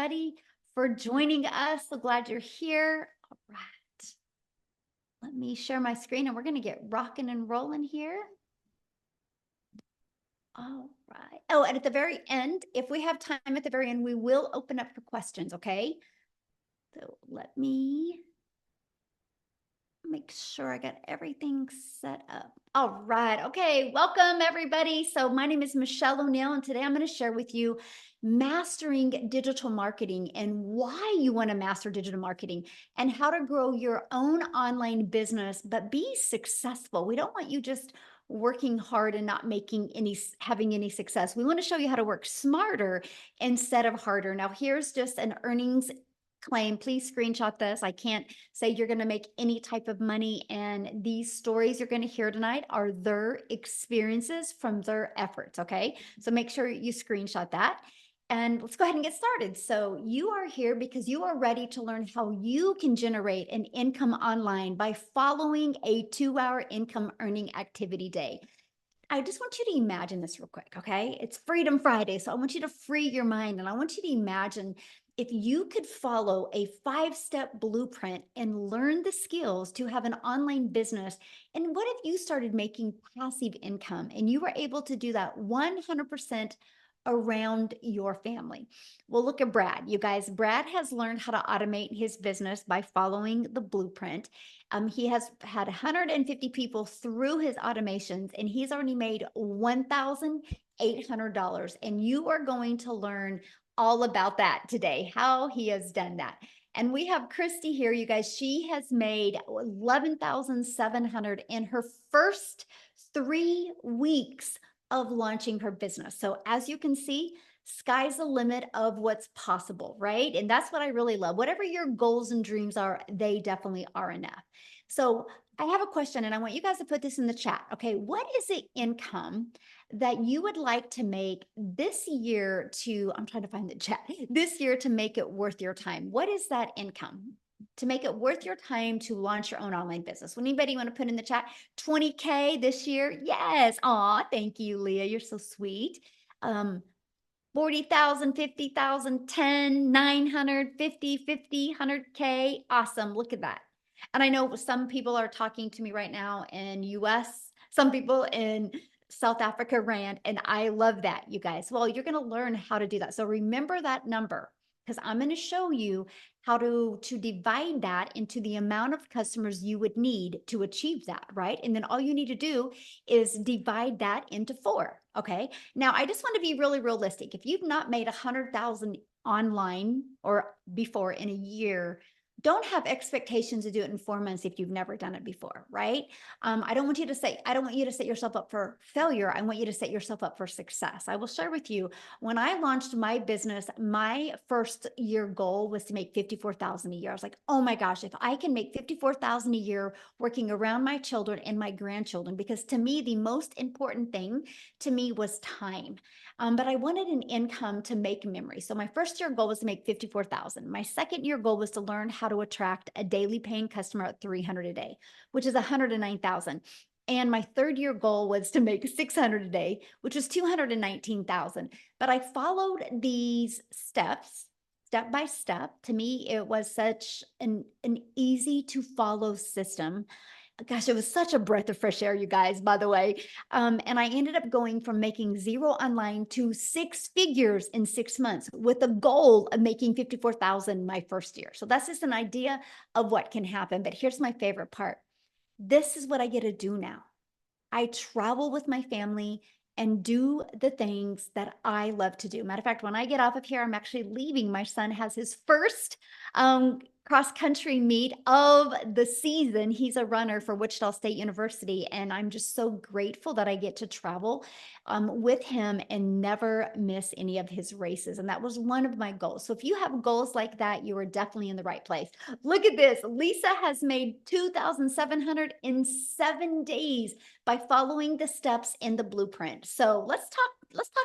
everybody for joining us. So glad you're here. All right. Let me share my screen and we're going to get rocking and rolling here. All right. Oh, and at the very end, if we have time at the very end, we will open up for questions, okay? So let me make sure I got everything set up. All right. Okay. Welcome, everybody. So, my name is Michelle O'Neill, and today I'm going to share with you mastering digital marketing and why you want to master digital marketing and how to grow your own online business, but be successful. We don't want you just working hard and not having any success. We want to show you how to work smarter instead of harder. Now, here's just an earnings claim. Please screenshot this. I can't say you're going to make any type of money. And these stories you're going to hear tonight are their experiences from their efforts. Okay. So make sure you screenshot that. And let's go ahead and get started. So you are here because you are ready to learn how you can generate an income online by following a 2-hour income earning activity day. I just want you to imagine this real quick, okay? It's Freedom Friday, so I want you to free your mind and I want you to imagine if you could follow a 5-step blueprint and learn the skills to have an online business. And what if you started making passive income and you were able to do that 100% around your family? Well, look at Brad. You guys, Brad has learned how to automate his business by following the blueprint. He has had 150 people through his automations, and he's already made $1,800. And you are going to learn all about that today, how he has done that. And we have Christy here, you guys. She has made 11,700 in her first 3 weeks of launching her business. So as you can see, sky's the limit of what's possible, right? And that's what I really love. Whatever your goals and dreams are, they definitely are enough. So I have a question and I want you guys to put this in the chat. Okay, what is the income that you would like to make this year I'm trying to find the chat, this year to make it worth your time? What is that income? To make it worth your time to launch your own online business. Anybody want to put in the chat 20K this year? Yes. Aw, thank you, Leah. You're so sweet. 40,000, 50,000, 10, 900, 50, 50, 100K. Awesome. Look at that. And I know some people are talking to me right now in US, some people in South Africa Rand, and I love that, you guys. Well, you're going to learn how to do that. So remember that number because I'm going to show you how to divide that into the amount of customers you would need to achieve that, right? And then all you need to do is divide that into 4, okay? Now, I just want to be really realistic. If you've not made 100,000 online or before in a year, don't have expectations to do it in 4 months if you've never done it before, right? I don't want you to set yourself up for failure. I want you to set yourself up for success. I will share with you, when I launched my business, my first year goal was to make 54,000 a year. I was like, oh my gosh, if I can make 54,000 a year working around my children and my grandchildren, because to me, the most important thing to me was time. But I wanted an income to make memories. So my first year goal was to make 54,000. My second year goal was to learn how to attract a daily paying customer at 300 a day, which is 109,000. And my third year goal was to make 600 a day, which was 219,000. But I followed these steps, step by step. To me, it was such an easy to follow system. Gosh, it was such a breath of fresh air, you guys, by the way. And I ended up going from making 0 online to 6 figures in 6 months with a goal of making 54,000 my first year. So that's just an idea of what can happen. But here's my favorite part. This is what I get to do now. I travel with my family and do the things that I love to do. Matter of fact, when I get off of here, I'm actually leaving. My son has his first cross-country meet of the season. He's a runner for Wichita State University, and I'm just so grateful that I get to travel with him and never miss any of his races. And that was one of my goals. So if you have goals like that, you are definitely in the right place. Look at this. Lisa has made 2,700 in 7 days by following the steps in the blueprint. So let's talk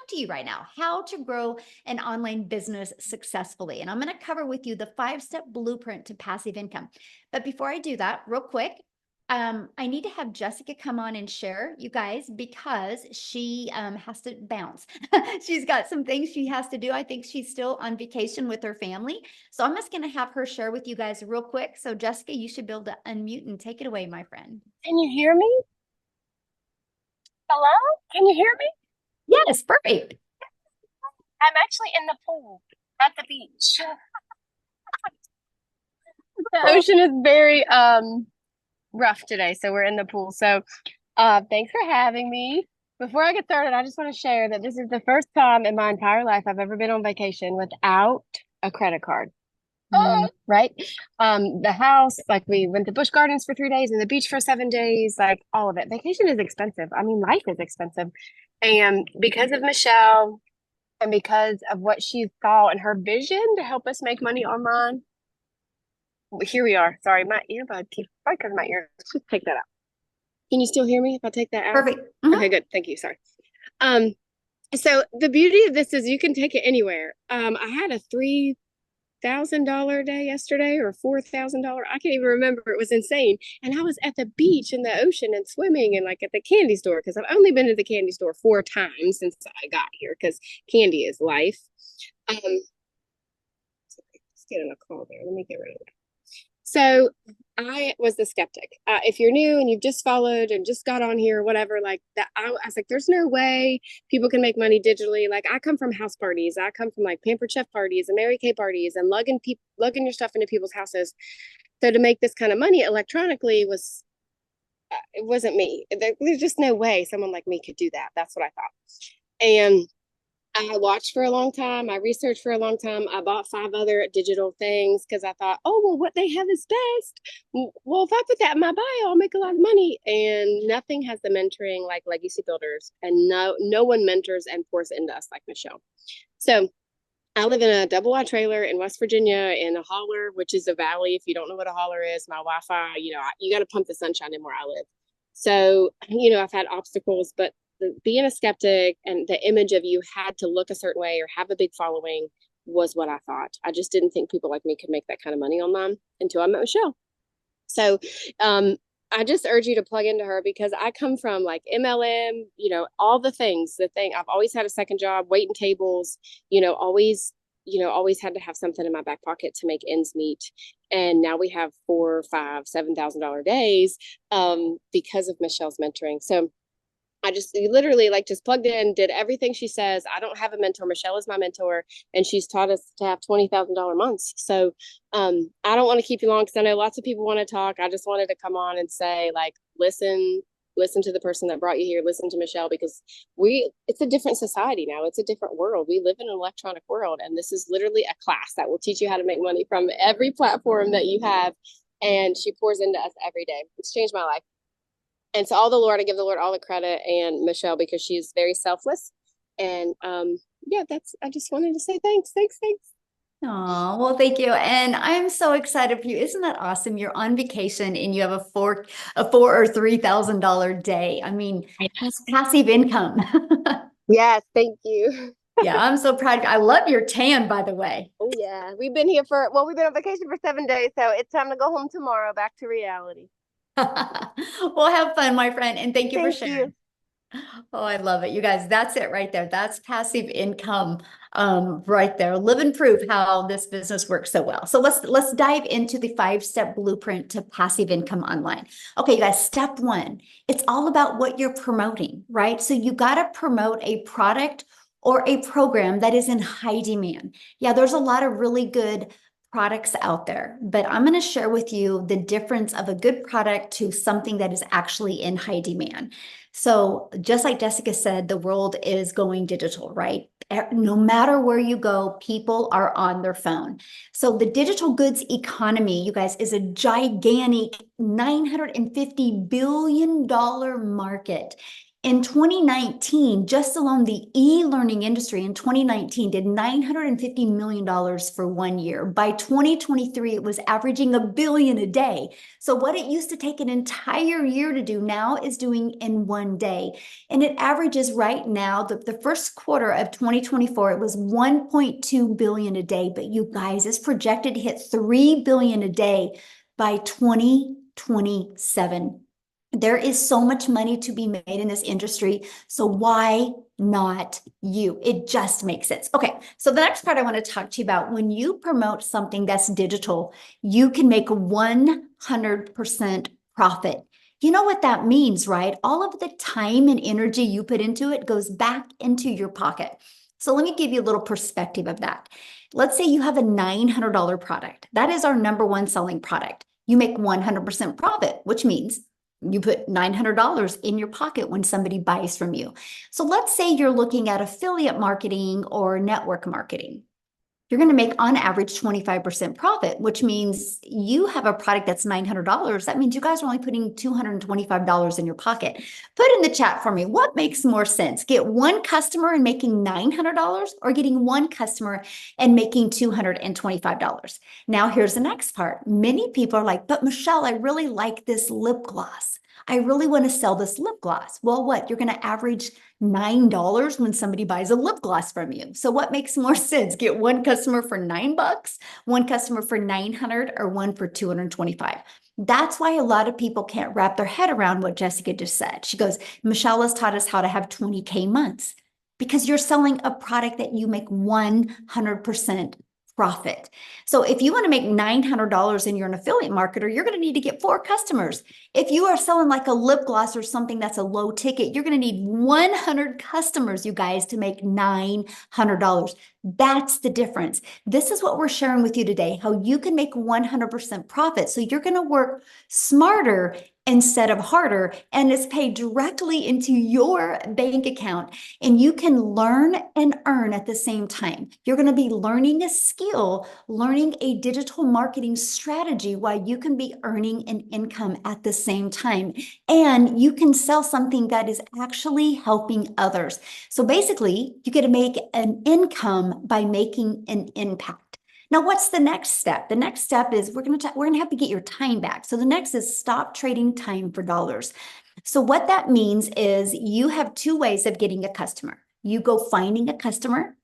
to you right now, how to grow an online business successfully. And I'm going to cover with you the 5-step blueprint to passive income. But before I do that, real quick, I need to have Jessica come on and share, you guys, because she has to bounce. She's got some things she has to do. I think she's still on vacation with her family. So I'm just going to have her share with you guys real quick. So Jessica, you should be able to unmute and take it away, my friend. Can you hear me? Hello? Can you hear me? Yes, perfect. I'm actually in the pool at the beach. The Well, ocean is very rough today, so we're in the pool. So thanks for having me. Before I get started, I just want to share that this is the first time in my entire life I've ever been on vacation without a credit card. Right? The house, like we went to Busch Gardens for 3 days and the beach for 7 days, like all of it. Vacation is expensive. I mean, life is expensive. And because of Michelle and because of what she saw and her vision to help us make money online, here we are. Sorry, my earbud keeps right because my ear. Let's just take that out. Can you still hear me if I take that out? perfect. Okay, good. Thank you. Sorry. Um, so the beauty of this is you can take it anywhere. I had a $3,000 day yesterday or $4,000. I can't even remember. It was insane. And I was at the beach in the ocean and swimming and like at the candy store because I've only been to the candy store 4 times since I got here because candy is life. Sorry, just getting a call there. Let me get rid of it. So I was the skeptic. If you're new and you've just followed and just got on here or whatever, like that, I was like, there's no way people can make money digitally. Like I come from house parties. I come from like Pampered Chef parties and Mary Kay parties and lugging your stuff into people's houses. So to make this kind of money electronically was, it wasn't me. There's just no way someone like me could do that. That's what I thought. And I watched for a long time. I researched for a long time. I bought 5 other digital things because I thought, oh, well, what they have is best. Well, if I put that in my bio, I'll make a lot of money. And nothing has the mentoring like Legacy Builders. And no one mentors and pours into us like Michelle. So I live in a double wide trailer in West Virginia in a holler, which is a valley. If you don't know what a holler is, my Wi-Fi, you got to pump the sunshine in where I live. So, I've had obstacles, but being a skeptic and the image of you had to look a certain way or have a big following was what I thought. I just didn't think people like me could make that kind of money online until I met Michelle. So, I just urge you to plug into her because I come from like MLM, all the things, I've always had a second job, waiting tables, always, always had to have something in my back pocket to make ends meet. And now we have 4, 5, $7,000 days because of Michelle's mentoring. So I just literally like just plugged in, did everything she says. I don't have a mentor. Michelle is my mentor, and she's taught us to have $20,000 months. So I don't want to keep you long because I know lots of people want to talk. I just wanted to come on and say, like, listen to the person that brought you here. Listen to Michelle because it's a different society now. It's a different world. We live in an electronic world, and this is literally a class that will teach you how to make money from every platform that you have. And she pours into us every day. It's changed my life. And so all the Lord, I give the Lord all the credit and Michelle because she's very selfless. And yeah, I just wanted to say thanks. Oh, well, thank you. And I'm so excited for you. Isn't that awesome? You're on vacation and you have a four or $3,000 day. I mean, that's passive income. Yes, thank you. Yeah, I'm so proud. I love your tan, by the way. Oh yeah. We've been on vacation for 7 days, so it's time to go home tomorrow, back to reality. Well, have fun, my friend, and thank you for Thank you. sharing. Oh, I love it. You guys, that's it right there. That's passive income right there. Living proof how this business works so well. So let's dive into the 5-step blueprint to passive income online. Okay, you guys, step 1, it's all about what you're promoting, right? So you got to promote a product or a program that is in high demand. Yeah, there's a lot of really good products out there, but I'm going to share with you the difference of a good product to something that is actually in high demand. So just like Jessica said, the world is going digital, right? No matter where you go, people are on their phone. So the digital goods economy, you guys, is a gigantic $950 billion market. In 2019, just alone the e-learning industry in 2019 did $950 million for 1 year. By 2023, it was averaging $1 billion a day. So what it used to take an entire year to do now is doing in 1 day. And it averages right now, the first quarter of 2024, it was 1.2 billion a day. But you guys, it's projected to hit 3 billion a day by 2027. There is so much money to be made in this industry. So why not you? It just makes sense. Okay. So the next part I want to talk to you about, when you promote something that's digital, you can make 100% profit. You know what that means, right? All of the time and energy you put into it goes back into your pocket. So let me give you a little perspective of that. Let's say you have a $900 product. That is our number one selling product. You make 100% profit, which means you put $900 in your pocket when somebody buys from you. So let's say you're looking at affiliate marketing or network marketing. You're going to make on average 25% profit, which means you have a product that's $900. That means you guys are only putting $225 in your pocket. Put in the chat for me, what makes more sense? Get one customer and making $900, or getting one customer and making $225? Now, here's the next part. Many people are like, but Michelle, I really like this lip gloss. I really want to sell this lip gloss. Well, what? You're going to average $9 when somebody buys a lip gloss from you. So what makes more sense? Get one customer for $9, one customer for 900, or one for 225. That's why a lot of people can't wrap their head around what Jessica just said. She goes, Michelle has taught us how to have 20K months, because you're selling a product that you make 100% profit. So if you want to make $900 and you're an affiliate marketer, you're going to need to get 4 customers. If you are selling like a lip gloss or something that's a low ticket, you're going to need 100 customers, you guys, to make $900. That's the difference. This is what we're sharing with you today, how you can make 100% profit. So you're going to work smarter instead of harder, and it's paid directly into your bank account, and you can learn and earn at the same time. You're going to be learning a skill, learning a digital marketing strategy, while you can be earning an income at the same time, and you can sell something that is actually helping others. So basically, you get to make an income by making an impact. Now, what's the next step? The next step is we're going to have to get your time back. So the next is stop trading time for dollars. So what that means is you have 2 ways of getting a customer. You go finding a customer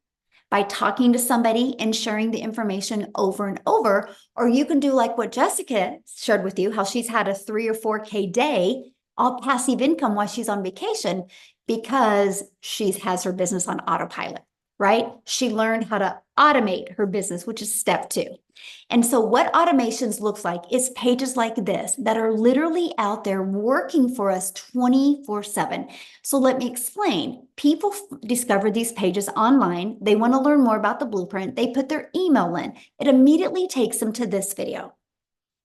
by talking to somebody and sharing the information over and over, or you can do like what Jessica shared with you, how she's had a 3 or 4K day, all passive income while she's on vacation, because she has her business on autopilot, right? She learned how to automate her business, which is step 2. And so what automations looks like is pages like this that are literally out there working for us 24/7. So let me explain. People discover these pages online. They want to learn more about the blueprint. They put their email in. It immediately takes them to this video.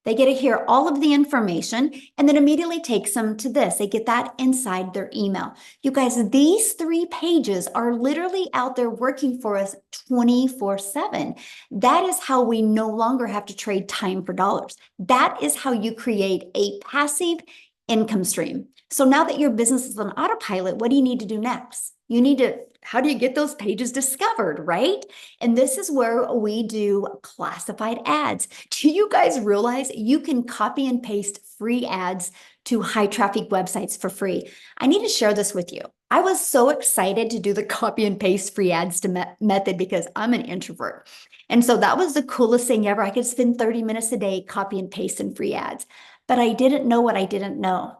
They get to hear all of the information, and then immediately takes them to this. They get that inside their email. You guys, these 3 pages are literally out there working for us 24/7. That is how we no longer have to trade time for dollars. That is how you create a passive income stream. So now that your business is on autopilot, what do you need to do next? How do you get those pages discovered, right? And this is where we do classified ads. Do you guys realize you can copy and paste free ads to high traffic websites for free? I need to share this with you. I was so excited to do the copy and paste free ads method, because I'm an introvert. And so that was the coolest thing ever. I could spend 30 minutes a day copy and pasting free ads, but I didn't know what I didn't know.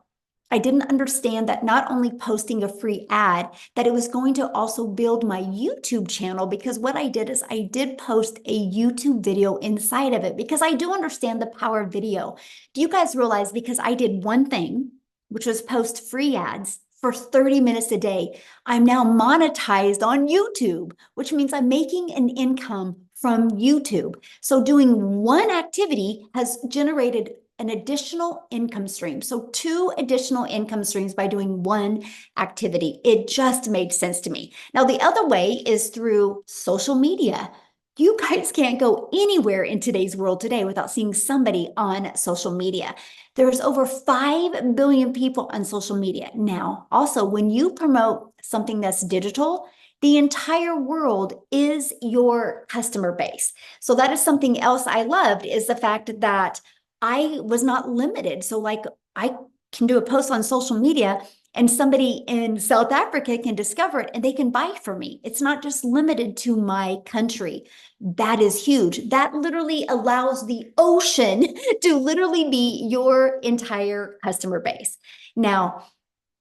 I didn't understand that not only posting a free ad, that it was going to also build my YouTube channel, because what I did is I did post a YouTube video inside of it, because I do understand the power of video. Do you guys realize, because I did one thing, which was post free ads for 30 minutes a day, I'm now monetized on YouTube, which means I'm making an income from YouTube. So doing one activity has generated an additional income stream. So 2 additional income streams by doing one activity. It just made sense to me. Now, the other way is through social media. You guys can't go anywhere in today's world today without seeing somebody on social media. There's over 5 billion people on social media. Now, also, when you promote something that's digital, the entire world is your customer base. So that is something else I loved, is the fact that I was not limited. So like, I can do a post on social media and somebody in South Africa can discover it and they can buy from me. It's not just limited to my country. That is huge. That literally allows the ocean to literally be your entire customer base. Now,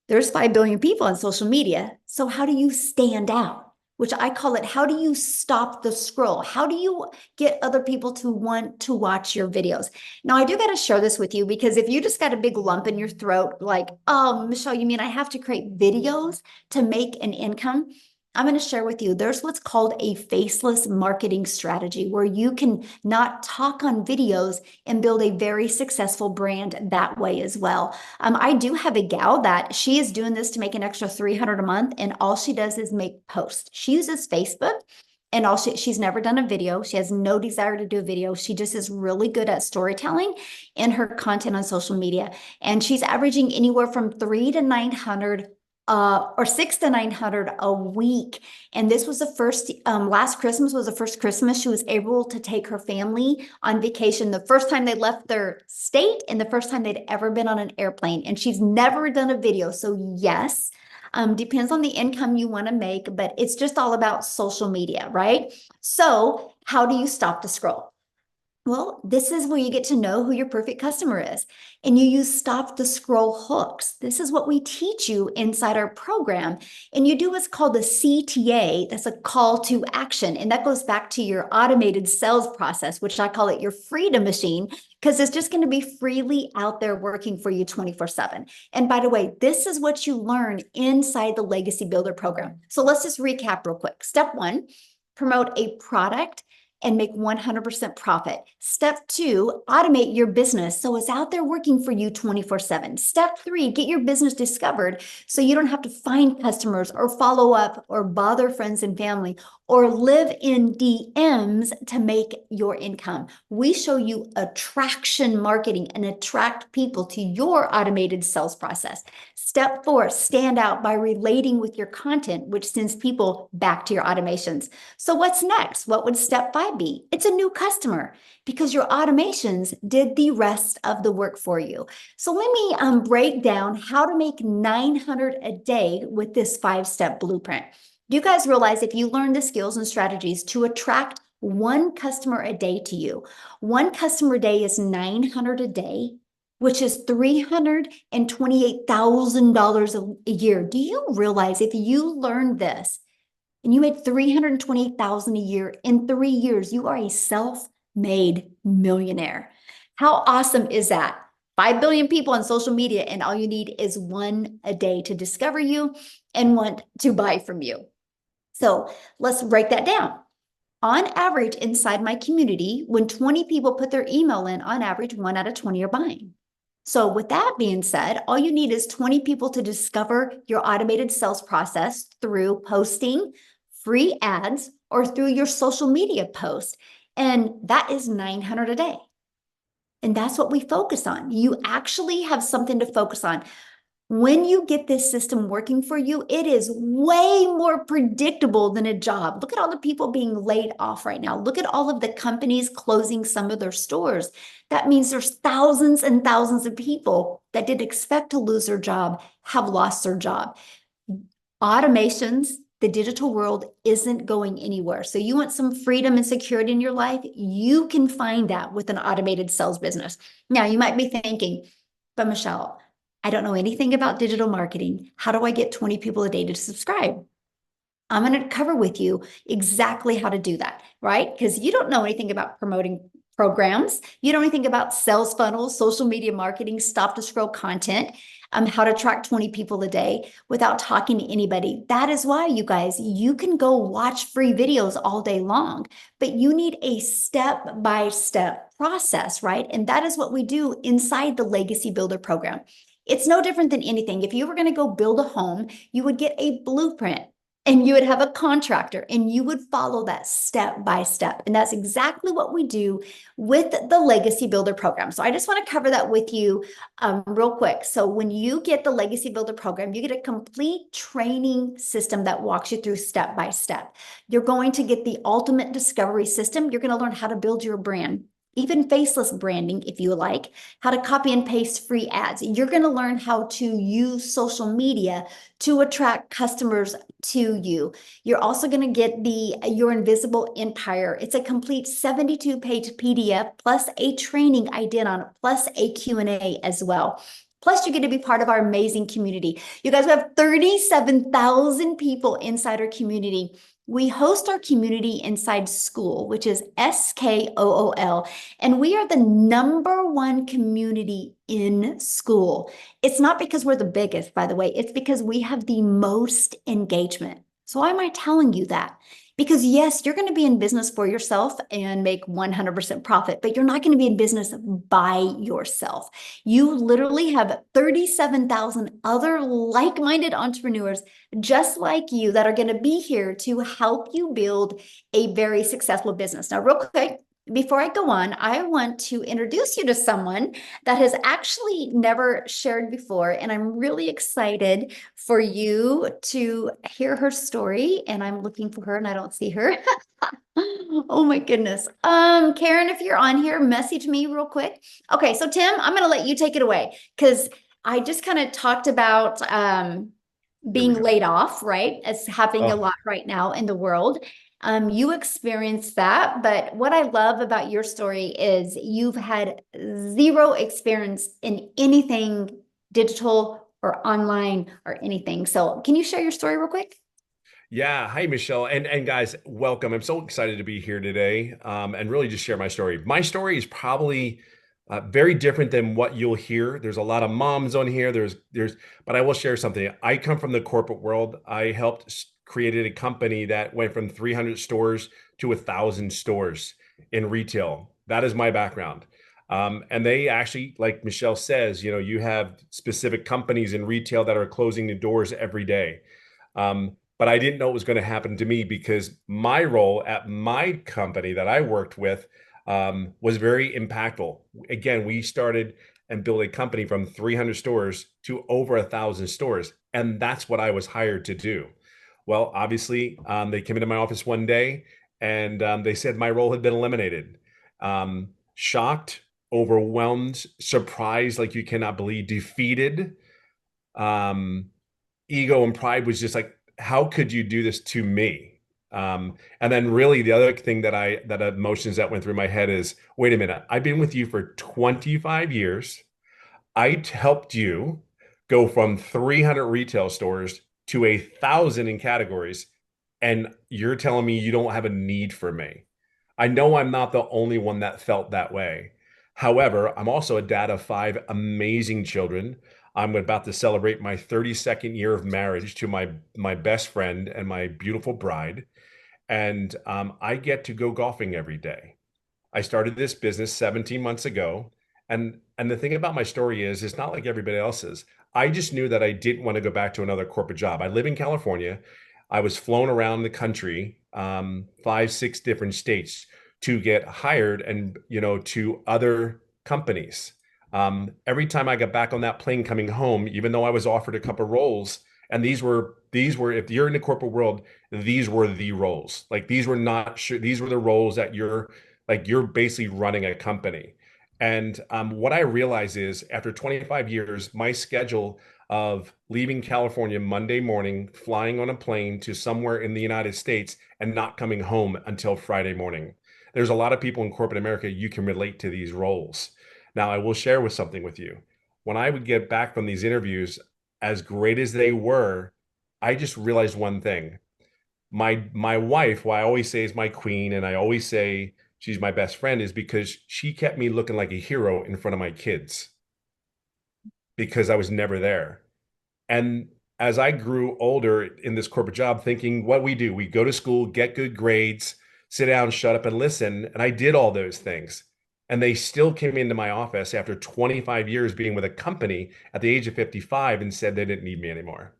there's 5 billion people on social media. So how do you stand out? Which I call it, how do you stop the scroll? How do you get other people to want to watch your videos? Now, I do got to share this with you because if you just got a big lump in your throat, like, oh, Michelle, you mean I have to create videos to make an income? I'm going to share with you, there's what's called a faceless marketing strategy where you can not talk on videos and build a very successful brand that way as well. I do have a gal that she is doing this to make an extra 300 a month, and all she does is make posts. She uses Facebook, and she's never done a video. She has no desire to do a video. She just is really good at storytelling in her content on social media, and she's averaging anywhere from 3 to 900 or 6 to 900 a week. And this was the first, last Christmas was the first Christmas she was able to take her family on vacation, the first time they left their state and the first time they'd ever been on an airplane. And she's never done a video. So yes, depends on the income you want to make, but it's just all about social media, right? So how do you stop the scroll? Well, this is where you get to know who your perfect customer is. And you use stop the scroll hooks. This is what we teach you inside our program. And you do what's called a CTA. That's a call to action. And that goes back to your automated sales process, which I call it your freedom machine, because it's just going to be freely out there working for you 24/7. And by the way, this is what you learn inside the Legacy Builder program. So let's just recap real quick. Step 1, promote a product and make 100% profit. Step 2, automate your business so it's out there working for you 24/7. Step 3, get your business discovered so you don't have to find customers or follow up or bother friends and family or live in DMs to make your income. We show you attraction marketing and attract people to your automated sales process. Step 4, stand out by relating with your content, which sends people back to your automations. So what's next? What would step 5 be? It's a new customer because your automations did the rest of the work for you. So let me break down how to make 900 a day with this 5-step blueprint. Do you guys realize if you learn the skills and strategies to attract one customer a day to you, one customer a day is 900 a day, which is $328,000 a year. Do you realize if you learned this and you made $328,000 a year in 3 years, you are a self-made millionaire? How awesome is that? 5 billion people on social media, and all you need is one a day to discover you and want to buy from you. So let's break that down. On average, inside my community, when 20 people put their email in, on average, 1 out of 20 are buying. So with that being said, all you need is 20 people to discover your automated sales process through posting free ads or through your social media posts. And that is 900 a day. And that's what we focus on. You actually have something to focus on. When you get this system working for you, it is way more predictable than a job. Look at all the people being laid off right now. Look at all of the companies closing some of their stores. That means there's thousands and thousands of people that didn't expect to lose their job, have lost their job. Automations, the digital world isn't going anywhere. So you want some freedom and security in your life, you can find that with an automated sales business. Now, you might be thinking, but Michelle, I don't know anything about digital marketing. How do I get 20 people a day to subscribe? I'm going to cover with you exactly how to do that, right? Because you don't know anything about promoting programs. You don't know anything about sales funnels, social media marketing, stop to scroll content, how to track 20 people a day without talking to anybody. That is why, you guys, you can go watch free videos all day long, but you need a step-by-step process, right? And that is what we do inside the Legacy Builder program. It's no different than anything. If you were going to go build a home, you would get a blueprint and you would have a contractor and you would follow that step by step. And that's exactly what we do with the Legacy Builder program. So I just want to cover that with you real quick. So when you get the Legacy Builder program, you get a complete training system that walks you through step by step. You're going to get the ultimate discovery system. You're going to learn how to build your brand. even faceless branding, if you like, how to copy and paste free ads. You're going to learn how to use social media to attract customers to you. You're also going to get the Your Invisible Empire. It's a complete 72-page PDF plus a training I did on it, plus a Q&A as well. Plus, you get to be part of our amazing community. You guys, we have 37,000 people inside our community. We host our community inside School, which is SKOOL, and we are the #1 community in School. It's not because we're the biggest, by the way, it's because we have the most engagement. So why am I telling you that? Because yes, you're going to be in business for yourself and make 100% profit, but you're not going to be in business by yourself. You literally have 37,000 other like-minded entrepreneurs just like you that are going to be here to help you build a very successful business. Now, real quick, before I go on, I want to introduce you to someone that has actually never shared before, and I'm really excited for you to hear her story. And I'm looking for her and I don't see her. Oh my goodness. Karen, if you're on here, message me real quick. Okay, so Tim, I'm gonna let you take it away because I just kind of talked about There we being go. laid off, right? It's happening a Oh, lot right now in the world. You experienced that, but what I love about your story is you've had zero experience in anything digital or online or anything. So can you share your story real quick? yeah. Hi, Michelle. And guys, welcome. I'm so excited to be here today, and really just share my story. My story is probably very different than what you'll hear. There's a lot of moms on here. But I will share something. I come from the corporate world. I helped created a company that went from 300 stores to 1,000 stores in retail. That is my background. And they actually, like Michelle says, you have specific companies in retail that are closing the doors every day. But I didn't know it was going to happen to me because my role at my company that I worked with was very impactful. Again, we started and built a company from 300 stores to over 1,000 stores. And that's what I was hired to do. Well, obviously, they came into my office one day and they said my role had been eliminated. Shocked, overwhelmed, surprised, like you cannot believe, defeated. Um, Ego and pride was just like, how could you do this to me? And then really the other thing that emotions that went through my head is, wait a minute, I've been with you for 25 years. Helped you go from 300 retail stores to 1,000 in categories, and you're telling me you don't have a need for me. I know I'm not the only one that felt that way. However, I'm also a dad of 5 amazing children. I'm about to celebrate my 32nd year of marriage to my best friend and my beautiful bride, and I get to go golfing every day. I started this business 17 months ago. And the thing about my story is it's not like everybody else's. I just knew that I didn't want to go back to another corporate job. I live in California. I was flown around the country, 5, 6 different states to get hired and, to other companies. Every time I got back on that plane coming home, even though I was offered a couple roles, and these were, if you're in the corporate world, these were the roles. Like these were not sure, these were the roles that you're basically running a company. And what I realize is after 25 years, my schedule of leaving California Monday morning, flying on a plane to somewhere in the United States, and not coming home until Friday morning. There's a lot of people in corporate America, you can relate to these roles. Now, I will share with something with you. When I would get back from these interviews, as great as they were, I just realized one thing. My wife, who I always say is my queen, and I always say she's my best friend, is because she kept me looking like a hero in front of my kids because I was never there. And as I grew older in this corporate job, thinking what we do, we go to school, get good grades, sit down, shut up, and listen. And I did all those things. And they still came into my office after 25 years being with a company at the age of 55 and said they didn't need me anymore.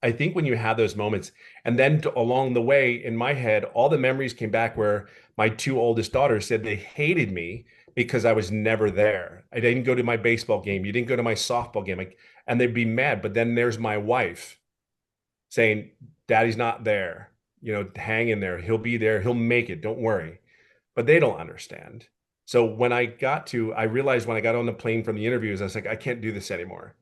I think when you have those moments, and then along the way in my head, all the memories came back where my 2 oldest daughters said they hated me because I was never there. I didn't go to my baseball game. You didn't go to my softball game. Like, and they'd be mad. But then there's my wife saying, Daddy's not there. Hang in there. He'll be there. He'll make it. Don't worry. But they don't understand. So I realized when I got on the plane from the interviews, I was like, I can't do this anymore.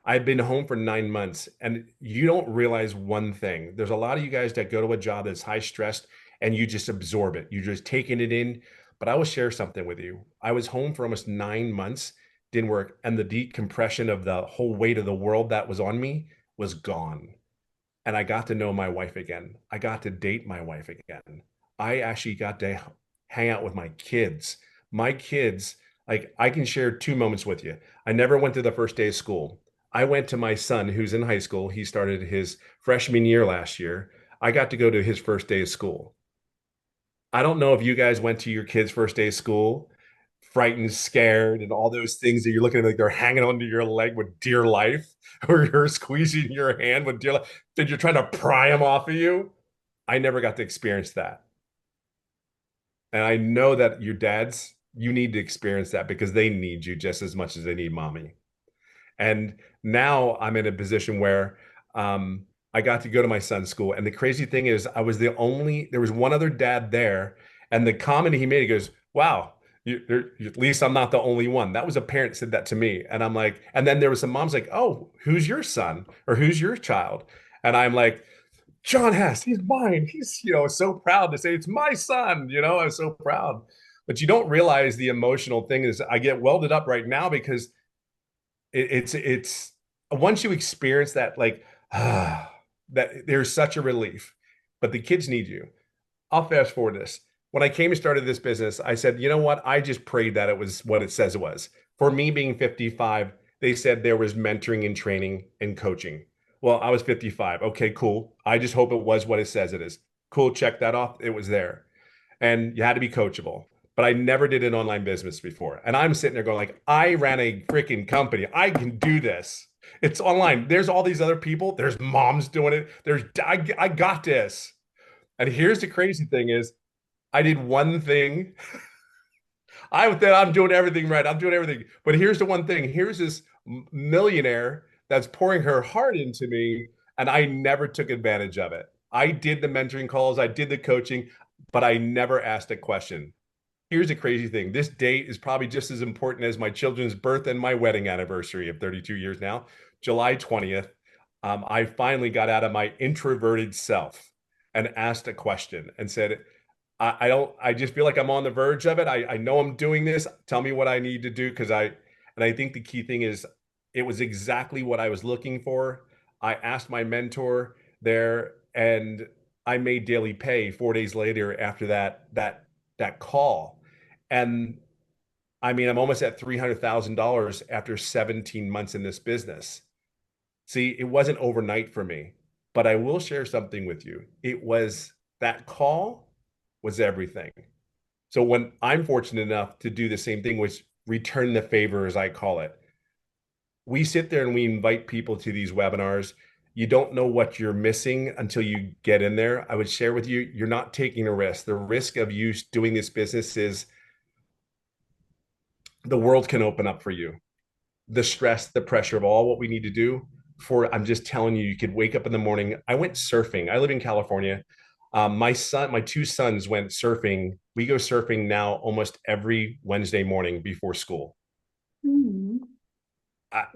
I've been home for 9 months, and you don't realize one thing. There's a lot of you guys that go to a job that's high stressed and you just absorb it. You're just taking it in. But I will share something with you. I was home for almost 9 months, didn't work, and the decompression of the whole weight of the world that was on me was gone. And I got to know my wife again. I got to date my wife again. I actually got to hang out with my kids. My kids, like I can share two moments with you. I never went to the first day of school. I went to my son who's in high school. He started his freshman year last year. I got to go to his first day of school. I don't know if you guys went to your kids' first day of school, frightened, scared, and all those things that you're looking at like they're hanging onto your leg with dear life, or you're squeezing your hand with dear life, that you're trying to pry them off of you. I never got to experience that. And I know that your dads, you need to experience that because they need you just as much as they need mommy. And now I'm in a position where I got to go to my son's school. And the crazy thing is, there was one other dad there. And the comment he made, he goes, wow, at least I'm not the only one. That was a parent said that to me. And I'm like, and then there was some moms like, oh, who's your son or who's your child? And I'm like, John Hess, he's mine. He's, so proud to say it's my son. I'm so proud. But you don't realize the emotional thing is I get welded up right now because it's once you experience that, like, that there's such a relief. But the kids need you. I'll fast forward this. When I came and started this business, I said, you know what? I just prayed that it was what it says it was. For me being 55, they said there was mentoring and training and coaching. Well, I was 55. Okay, cool. I just hope it was what it says it is. Cool, check that off. It was there. And you had to be coachable. But I never did an online business before. And I'm sitting there going like, I ran a freaking company. I can do this. It's online. There's all these other people. There's moms doing it. I got this. And here's the crazy thing is I did one thing. I thought I'm doing everything right. I'm doing everything. But here's the one thing. Here's this millionaire that's pouring her heart into me, and I never took advantage of it. I did the mentoring calls, I did the coaching, but I never asked a question. Here's the crazy thing. This date is probably just as important as my children's birth and my wedding anniversary of 32 years now, July 20th. I finally got out of my introverted self and asked a question and said, I just feel like I'm on the verge of it. I know I'm doing this. Tell me what I need to do. And I think the key thing is it was exactly what I was looking for. I asked my mentor there and I made daily pay 4 days later after that call. And I mean, I'm almost at $300,000 after 17 months in this business. See, it wasn't overnight for me, but I will share something with you. It was that call was everything. So when I'm fortunate enough to do the same thing, which return the favor, as I call it, we sit there and we invite people to these webinars. You don't know what you're missing until you get in there. I would share with you, you're not taking a risk. The risk of you doing this business is the world can open up for you. The stress, the pressure of all what we need to do I'm just telling you, you could wake up in the morning. I went surfing. I live in California. My two sons went surfing. We go surfing now almost every Wednesday morning before school. Mhm.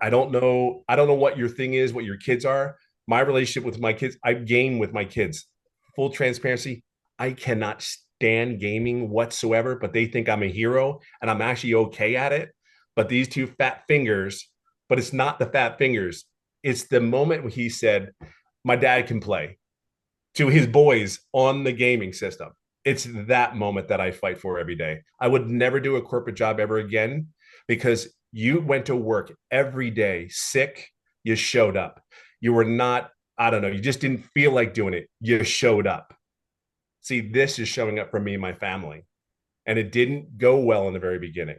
I don't know. I don't know what your thing is, what your kids are. My relationship with my kids, I game with my kids. Full transparency, I cannot stand gaming whatsoever, but they think I'm a hero and I'm actually okay at it. But these two fat fingers, but it's not the fat fingers. It's the moment when he said, my dad can play to his boys on the gaming system. It's that moment that I fight for every day. I would never do a corporate job ever again because you went to work every day sick, you showed up. You were not, I don't know, you just didn't feel like doing it. You showed up. See, this is showing up for me and my family. And it didn't go well in the very beginning.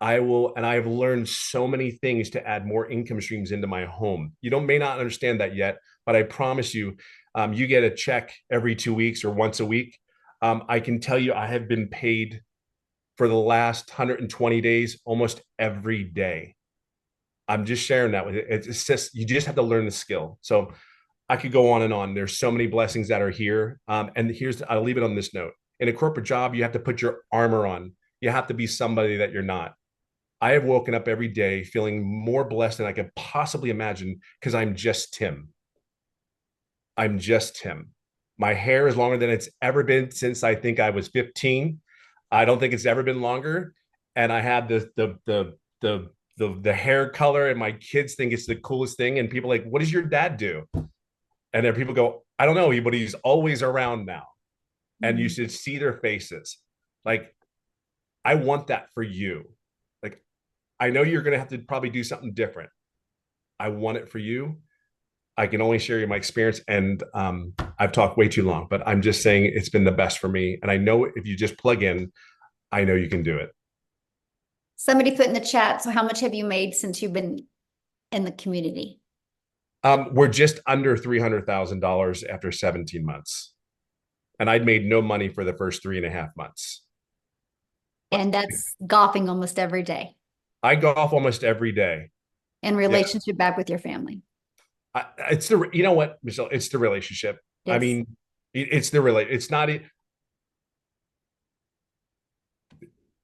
I've learned so many things to add more income streams into my home. You don't may not understand that yet, but I promise you, you get a check every 2 weeks or once a week. I can tell you, I have been paid for the last 120 days almost every day. I'm just sharing that with you. It's just you just have to learn the skill. So I could go on and on. There's so many blessings that are here. And I'll leave it on this note. In a corporate job, you have to put your armor on. You have to be somebody that you're not. I have woken up every day feeling more blessed than I could possibly imagine because I'm just Tim. I'm just Tim. My hair is longer than it's ever been since I think I was 15. I don't think it's ever been longer. And I have the hair color, and my kids think it's the coolest thing. And people are like, what does your dad do? And then people go, I don't know, but he's always around now. And you should see their faces. Like, I want that for you. Like, I know you're going to have to probably do something different. I want it for you. I can only share you my experience, and I've talked way too long, but I'm just saying it's been the best for me. And I know if you just plug in, I know you can do it. Somebody put in the chat, so how much have you made since you've been in the community? We're just under $300,000 after 17 months. And I'd made no money for the first 3.5 months. And that's golfing almost every day. I golf almost every day. And relationship back with your family. It's the, you know what, Michelle, it's the relationship. Yes. I mean, it's the relate. It's not,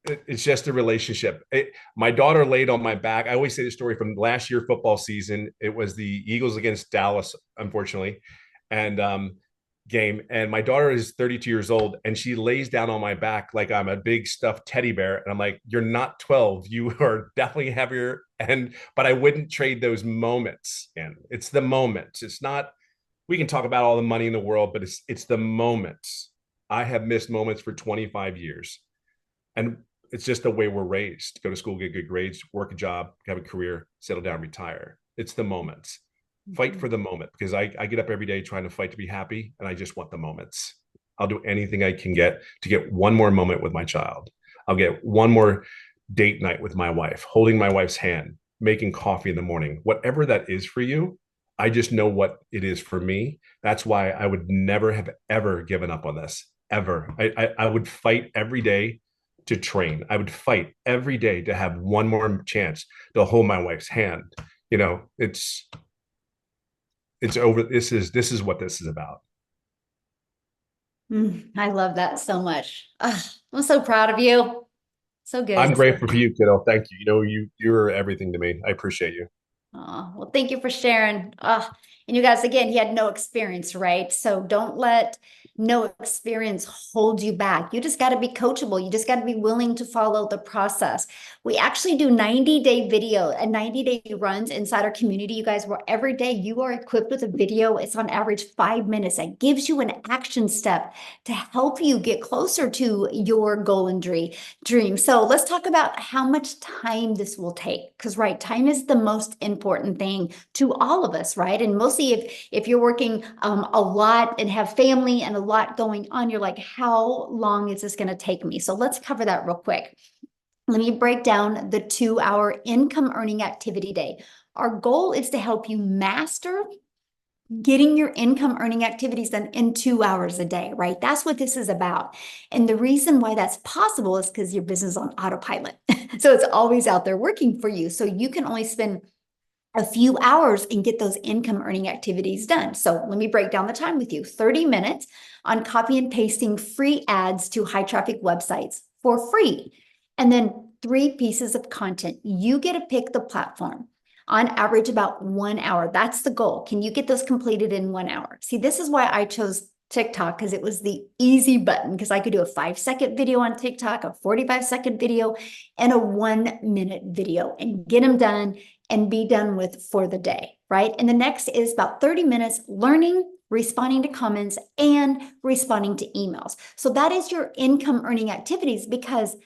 it's just a relationship. My daughter laid on my back. I always say the story from last year football season. It was the Eagles against Dallas, unfortunately, and game. And my daughter is 32 years old, and she lays down on my back like I'm a big stuffed teddy bear. And I'm like, "You're not 12. You are definitely heavier." But I wouldn't trade those moments. And it's the moments. It's not. We can talk about all the money in the world, but it's the moments. I have missed moments for 25 years, and it's just the way we're raised. Go to school, get good grades, work a job, have a career, settle down, retire. It's the moments. Fight for the moment, because I get up every day trying to fight to be happy, and I just want the moments. I'll do anything I can get to get one more moment with my child. I'll get one more date night with my wife, holding my wife's hand, making coffee in the morning, whatever that is for you. I just know what it is for me. That's why I would never have ever given up on this, ever. I would fight every day to train. I would fight every day to have one more chance to hold my wife's hand. You know, it's over. This is what this is about. I love that so much. I'm so proud of you. So good. I'm grateful for you, kiddo. Thank you. You know, you're everything to me. I appreciate you. Oh, well, thank you for sharing. And you guys, again, he had no experience, right? So don't let no experience hold you back. You just got to be coachable. You just got to be willing to follow the process. We actually do 90-day video and 90-day runs inside our community, you guys, where every day you are equipped with a video. It's on average 5 minutes. That gives you an action step to help you get closer to your goal and dream. So let's talk about how much time this will take, because right, time is the most important thing to all of us, right? And mostly if you're working a lot and have family and a lot going on, you're like, how long is this going to take me? So let's cover that real quick. Let me break down the 2-hour income earning activity day. Our goal is to help you master getting your income earning activities done in 2 hours a day, right? That's what this is about. And the reason why that's possible is because your business is on autopilot. So it's always out there working for you. So you can only spend a few hours and get those income earning activities done. So let me break down the time with you. 30 minutes on copy and pasting free ads to high traffic websites for free. And then 3 pieces of content. You get to pick the platform. On average, about 1 hour. That's the goal. Can you get those completed in 1 hour? See, this is why I chose TikTok, because it was the easy button, because I could do a 5-second video on TikTok, a 45-second video, and a 1-minute video and get them done and be done with for the day, right? And the next is about 30 minutes learning, responding to comments, and responding to emails. So that is your income earning activities, because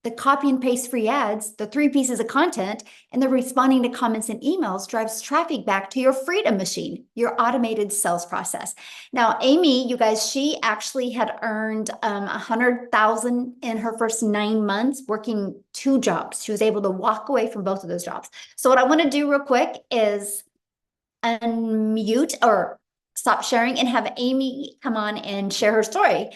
the copy and paste free ads, the 3 pieces of content, and the responding to comments and emails drives traffic back to your Freedom Machine, your automated sales process. Now, Amy, you guys, she actually had earned 100,000 in her first 9 months working 2 jobs. She was able to walk away from both of those jobs. So what I want to do real quick is unmute or stop sharing and have Amy come on and share her story.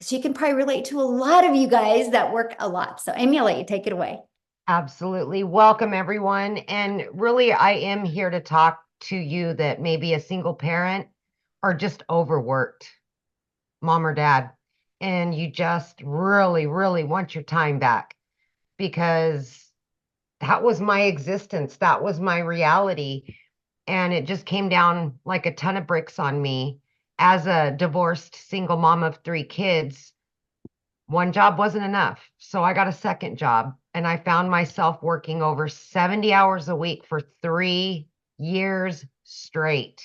She can probably relate to a lot of you guys that work a lot. So Amy, I'll let you take it away. Absolutely. Welcome, everyone. And really, I am here to talk to you that may be a single parent or just overworked, mom or dad. and you just really, really want your time back, because that was my existence. That was my reality. And it just came down like a ton of bricks on me as a divorced single mom of 3 kids. One job wasn't enough. So I got a second job, and I found myself working over 70 hours a week for 3 years straight.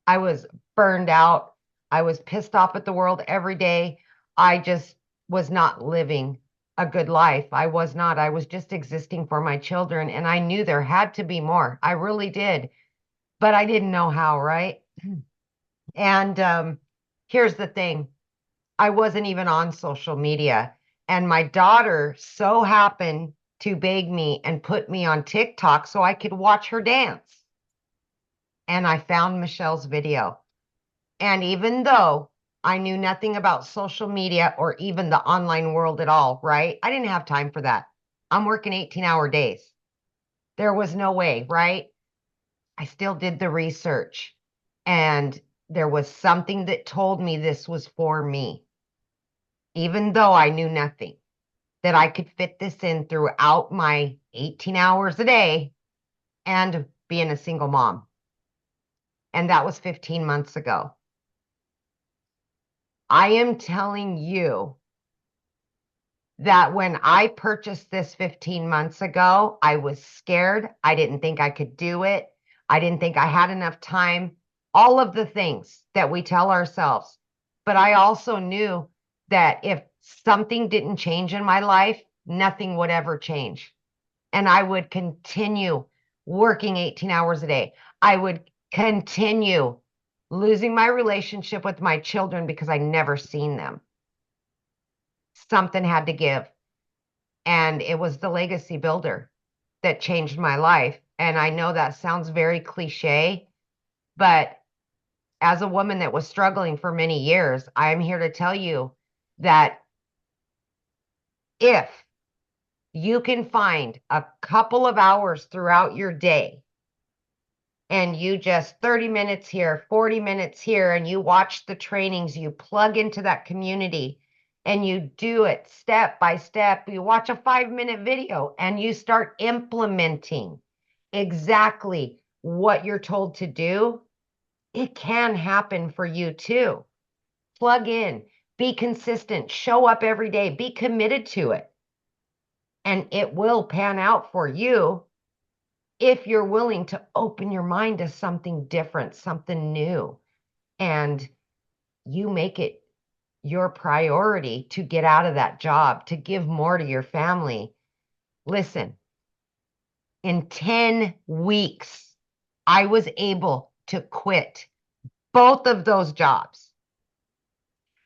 I was burned out. I was pissed off at the world every day. I just was not living a good life. I was not. I was just existing for my children. And I knew there had to be more. I really did. But I didn't know how, right? And here's the thing, I wasn't even on social media. And my daughter so happened to beg me and put me on TikTok so I could watch her dance. And I found Michelle's video. And even though I knew nothing about social media or even the online world at all, right? I didn't have time for that. I'm working 18-hour days. There was no way, right? I still did the research, and there was something that told me this was for me, even though I knew nothing, that I could fit this in throughout my 18 hours a day and being a single mom. And that was 15 months ago. I am telling you that when I purchased this 15 months ago, I was scared. I didn't think I could do it. I didn't think I had enough time, all of the things that we tell ourselves. But I also knew that if something didn't change in my life, nothing would ever change. And I would continue working 18 hours a day. I would continue losing my relationship with my children because I never seen them. Something had to give. And it was the legacy builder that changed my life. And I know that sounds very cliche, but as a woman that was struggling for many years, I'm here to tell you that if you can find a couple of hours throughout your day, and you just 30 minutes here, 40 minutes here, and you watch the trainings, you plug into that community, and you do it step by step. You watch a 5-minute video and you start implementing exactly what you're told to do, it can happen for you too. Plug in, be consistent, show up every day, be committed to it, and it will pan out for you if you're willing to open your mind to something different, something new, and you make it your priority to get out of that job, to give more to your family. Listen, in 10 weeks, I was able to quit both of those jobs.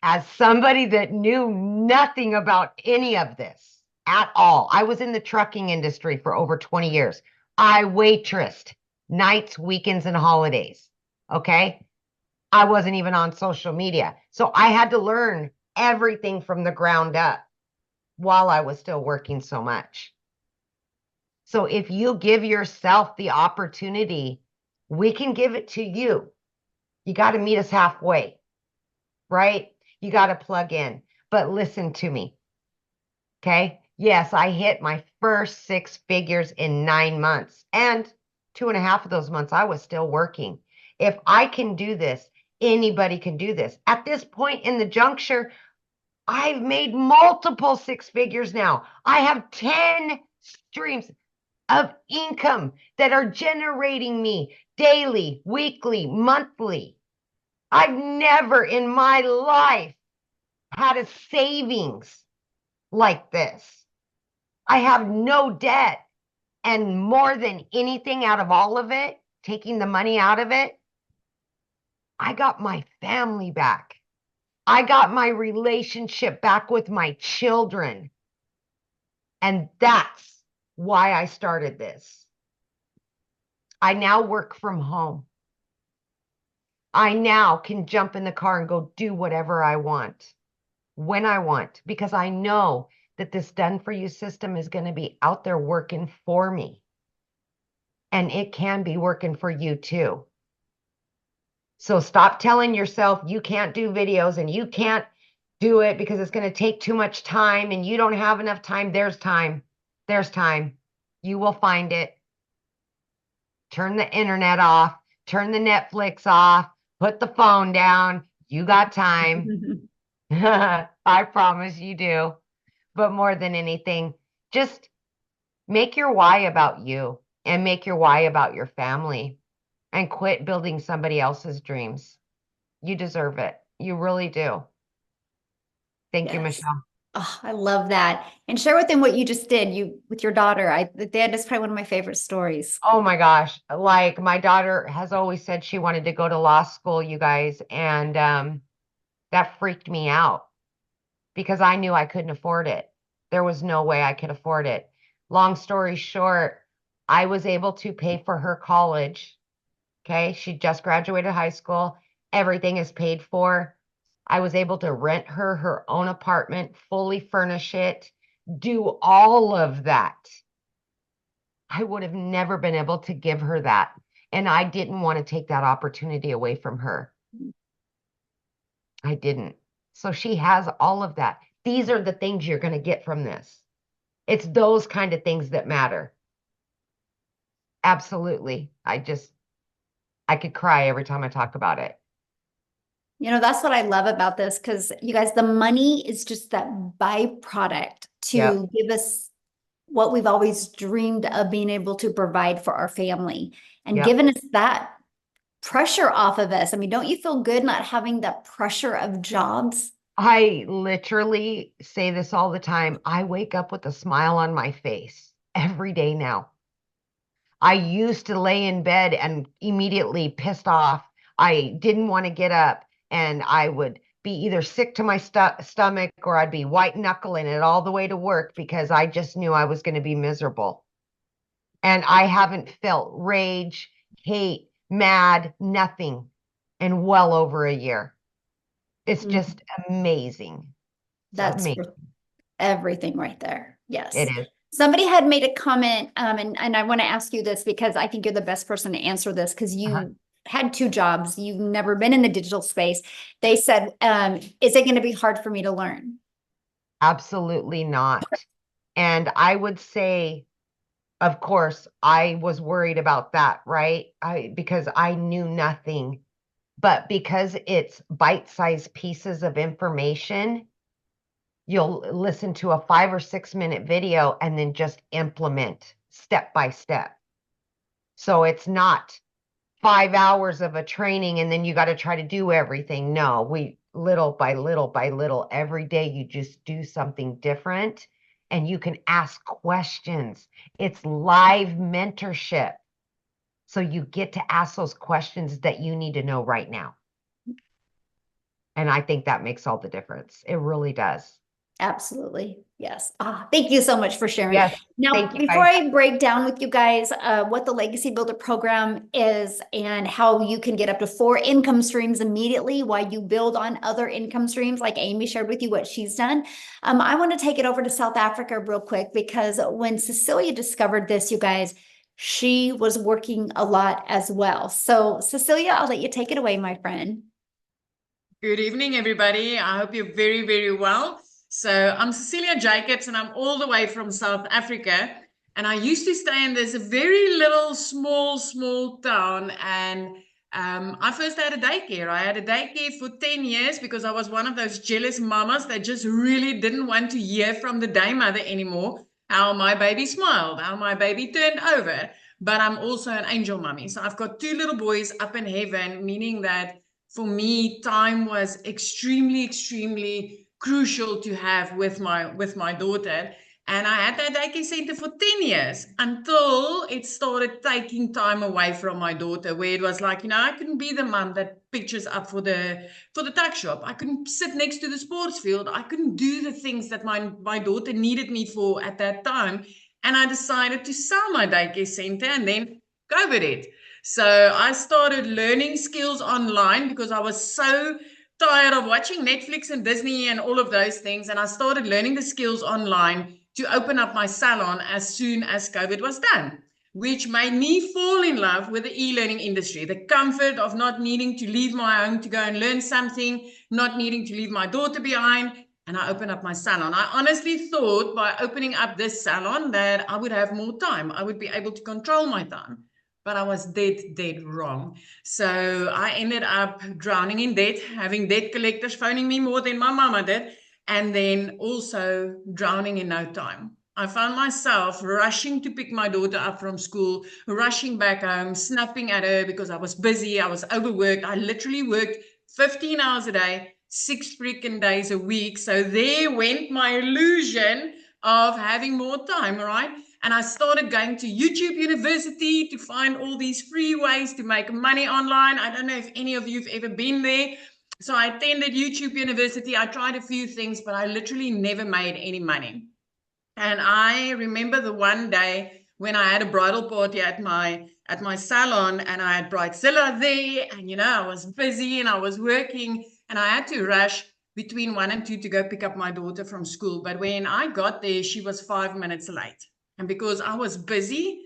As somebody that knew nothing about any of this at all, I was in the trucking industry for over 20 years. I waitressed nights, weekends, and holidays. Okay. I wasn't even on social media. So I had to learn everything from the ground up while I was still working so much. So if you give yourself the opportunity, we can give it to you. You got to meet us halfway, right? You got to plug in. But listen to me. Okay. Yes, I hit my first 6 figures in 9 months, and 2.5 of those months I was still working. If I can do this, anybody can do this. At this point in the juncture, I've made multiple 6 figures now. I have 10 streams of income that are generating me daily, weekly, monthly. I've never in my life had a savings like this. I have no debt. And more than anything out of all of it, taking the money out of it, I got my family back. I got my relationship back with my children. And that's why I started this. I now work from home. I now can jump in the car and go do whatever I want, when I want, because I know that this done for you system is going to be out there working for me. And it can be working for you too. So stop telling yourself you can't do videos and you can't do it because it's going to take too much time and you don't have enough time. There's time. There's time. You will find it. Turn the internet off, turn the Netflix off, put the phone down. You got time. I promise you do. But more than anything, just make your why about you and make your why about your family and quit building somebody else's dreams. You deserve it. You really do. Thank you, Yes. Michelle. Oh, I love that. And share with them what you just did with your daughter. That is probably one of my favorite stories. Oh my gosh. Like my daughter has always said she wanted to go to law school, you guys, and that freaked me out because I knew I couldn't afford it. There was no way I could afford it. Long story short, I was able to pay for her college. Okay. She just graduated high school. Everything is paid for. I was able to rent her own apartment, fully furnish it, do all of that. I would have never been able to give her that. And I didn't want to take that opportunity away from her. I didn't. So she has all of that. These are the things you're going to get from this. It's those kind of things that matter. Absolutely. I could cry every time I talk about it. That's what I love about this because you guys, the money is just that byproduct to Yep. give us what we've always dreamed of being able to provide for our family and Yep. giving us that pressure off of us. I mean, don't you feel good not having that pressure of jobs? I literally say this all the time. I wake up with a smile on my face every day now. I used to lay in bed and immediately pissed off. I didn't want to get up and I would be either sick to my stomach or I'd be white knuckling it all the way to work because I just knew I was going to be miserable. And I haven't felt rage, hate, mad, nothing in well over a year. It's just amazing. It's That's amazing. worth everything right there. Yes. It is. Somebody had made a comment, and I want to ask you this because I think you're the best person to answer this because you had 2 jobs. You've never been in the digital space. They said, is it going to be hard for me to learn? Absolutely not. And I would say, of course, I was worried about that, right? Because I knew nothing. But because it's bite-sized pieces of information, you'll listen to a 5 or 6 minute video and then just implement step by step. So it's not 5 hours of a training and then you got to try to do everything. No, we little by little by little, every day you just do something different and you can ask questions. It's live mentorship. So you get to ask those questions that you need to know right now. And I think that makes all the difference. It really does. Absolutely. Yes. Thank you so much for sharing. Yes. Now, Thank you, before guys. I break down with you guys what the Legacy Builder program is and how you can get up to 4 income streams immediately while you build on other income streams, like Amy shared with you what she's done, I want to take it over to South Africa real quick because when Cecilia discovered this, you guys, she was working a lot as well. So, Cecilia, I'll let you take it away, my friend. Good evening, everybody. I hope you're very, very well. So I'm Cecilia Jacobs, and I'm all the way from South Africa. And I used to stay in this very little, small town. And I first had a daycare. I had a daycare for 10 years because I was one of those jealous mamas that just really didn't want to hear from the day mother anymore how my baby smiled, how my baby turned over. But I'm also an angel mummy. So I've got 2 little boys up in heaven, meaning that for me, time was extremely crucial to have with my daughter. And I had that daycare center for 10 years until it started taking time away from my daughter, where it was like, I couldn't be the mom that pictures up for the tuck shop. I couldn't sit next to the sports field. I couldn't do the things that my daughter needed me for at that time. And I decided to sell my daycare center, and then COVID hit. So I started learning skills online because I was so tired of watching Netflix and Disney and all of those things. And I started learning the skills online to open up my salon as soon as COVID was done. which made me fall in love with the e-learning industry, the comfort of not needing to leave my home to go and learn something, not needing to leave my daughter behind. And I opened up my salon. I honestly thought by opening up this salon that I would have more time. I would be able to control my time. But I was dead wrong. So I ended up drowning in debt, having debt collectors phoning me more than my mama did, and then also drowning in no time. I found myself rushing to pick my daughter up from school, rushing back home, snapping at her because I was busy, I was overworked. I literally worked 15 hours a day, 6 freaking days a week. So there went my illusion of having more time, right? And I started going to YouTube University to find all these free ways to make money online. I don't know if any of you have ever been there. So I attended YouTube University. I tried a few things, but I literally never made any money. And I remember the one day when I had a bridal party at my salon, and I had bridezilla there, and I was busy and I was working, and I had to rush between 1 and 2 to go pick up my daughter from school. But when I got there, she was 5 minutes late. And because I was busy,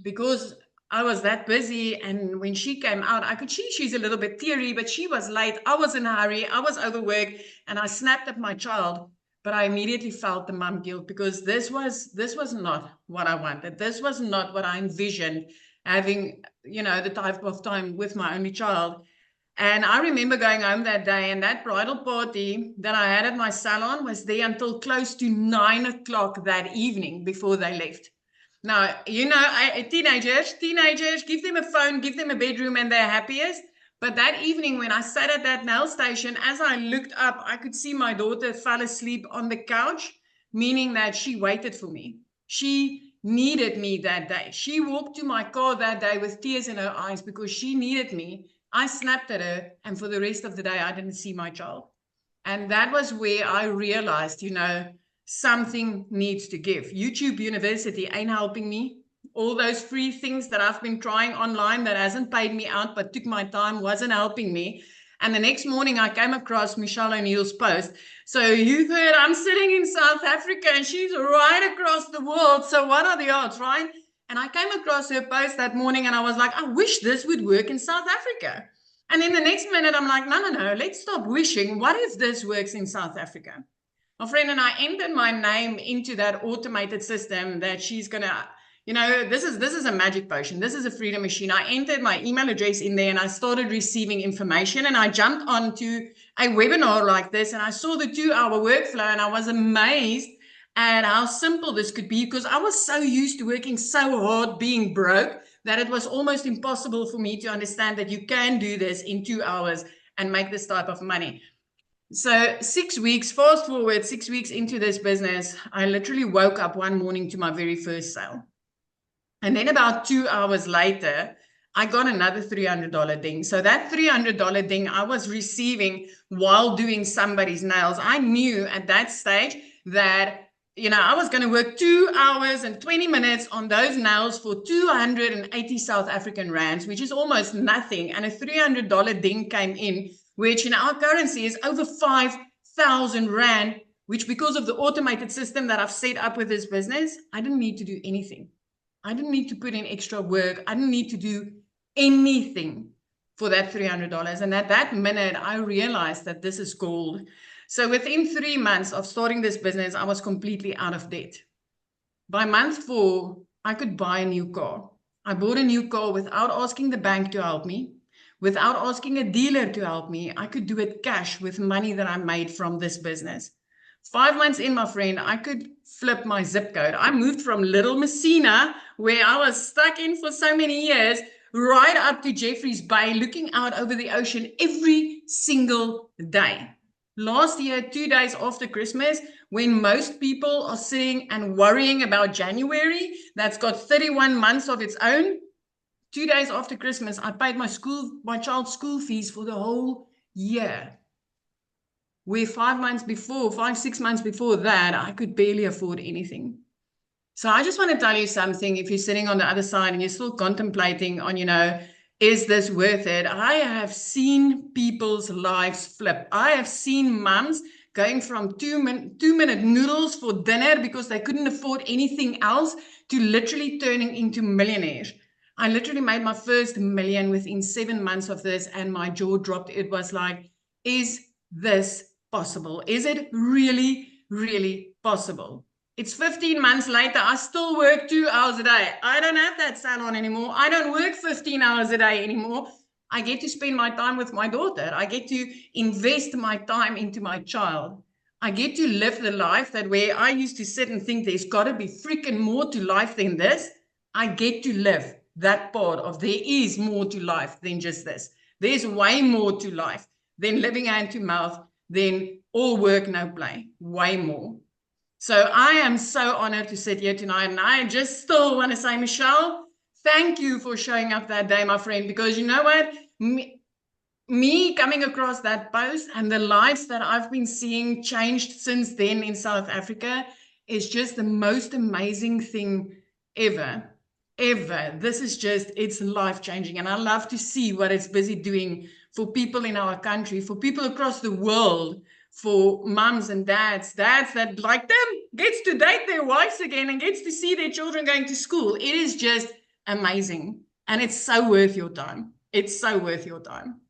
because I was that busy, and when she came out, I could see she's a little bit teary, but she was late. I was in a hurry. I was overworked, and I snapped at my child. But I immediately felt the mom guilt, because this was not what I wanted. This was not what I envisioned, having, the type of time with my only child. And I remember going home that day, and that bridal party that I had at my salon was there until close to 9 o'clock that evening before they left. Now, teenagers, give them a phone, give them a bedroom, and they're happiest. But that evening when I sat at that nail station, as I looked up, I could see my daughter fell asleep on the couch, meaning that she waited for me. She needed me that day. She walked to my car that day with tears in her eyes because she needed me. I snapped at her, and for the rest of the day, I didn't see my child. And that was where I realized, something needs to give. YouTube University ain't helping me. All those free things that I've been trying online that hasn't paid me out but took my time wasn't helping me. And the next morning I came across Michelle O'Neill's post. So you've heard I'm sitting in South Africa and she's right across the world. So what are the odds, right? And I came across her post that morning and I was like, I wish this would work in South Africa. And then the next minute I'm like, no, let's stop wishing. What if this works in South Africa? My friend and I entered my name into that automated system that she's going to, this is a magic potion. This is a freedom machine. I entered my email address in there and I started receiving information, and I jumped onto a webinar like this and I saw the 2-hour workflow and I was amazed at how simple this could be, because I was so used to working so hard, being broke, that it was almost impossible for me to understand that you can do this in 2 hours and make this type of money. So 6 weeks, fast forward 6 weeks into this business, I literally woke up one morning to my very first sale. And then about 2 hours later, I got another $300 ding. So that $300 ding I was receiving while doing somebody's nails. I knew at that stage that, I was going to work 2 hours and 20 minutes on those nails for 280 South African rands, which is almost nothing. And a $300 ding came in, which in our currency is over 5,000 rand, which, because of the automated system that I've set up with this business, I didn't need to do anything. I didn't need to put in extra work. I didn't need to do anything for that $300. And at that minute, I realized that this is gold. So within 3 months of starting this business, I was completely out of debt. By month 4, I could buy a new car. I bought a new car without asking the bank to help me, without asking a dealer to help me. I could do it cash with money that I made from this business. 5 months in, my friend, I could flip my zip code. I moved from Little Messina, where I was stuck in for so many years, right up to Jeffreys Bay, looking out over the ocean every single day. Last year, 2 days after Christmas, when most people are sitting and worrying about January, that's got 31 months of its own, 2 days after Christmas, I paid my child's school fees for the whole year. Where 5 months before, 6 months before that, I could barely afford anything. So I just want to tell you something. If you're sitting on the other side and you're still contemplating on, is this worth it? I have seen people's lives flip. I have seen mums going from 2-minute noodles for dinner because they couldn't afford anything else to literally turning into millionaires. I literally made my first million within 7 months of this, and my jaw dropped. It was like, is this possible? Is it really, really possible? It's 15 months later. I still work 2 hours a day. I don't have that salon anymore. I don't work 15 hours a day anymore. I get to spend my time with my daughter. I get to invest my time into my child. I get to live the life that where I used to sit and think there's got to be freaking more to life than this. I get to live that part of there is more to life than just this. There's way more to life than living hand to mouth, than all work, no play. Way more. So I am so honored to sit here tonight. And I just still want to say, Michelle, thank you for showing up that day, my friend, because you know what? Me coming across that post and the lives that I've been seeing changed since then in South Africa is just the most amazing thing ever. Ever. This is just, it's life-changing. And I love to see what it's busy doing for people in our country, for people across the world, for mums and dads that like them, gets to date their wives again and gets to see their children going to school. It is just amazing. And it's so worth your time. It's so worth your time.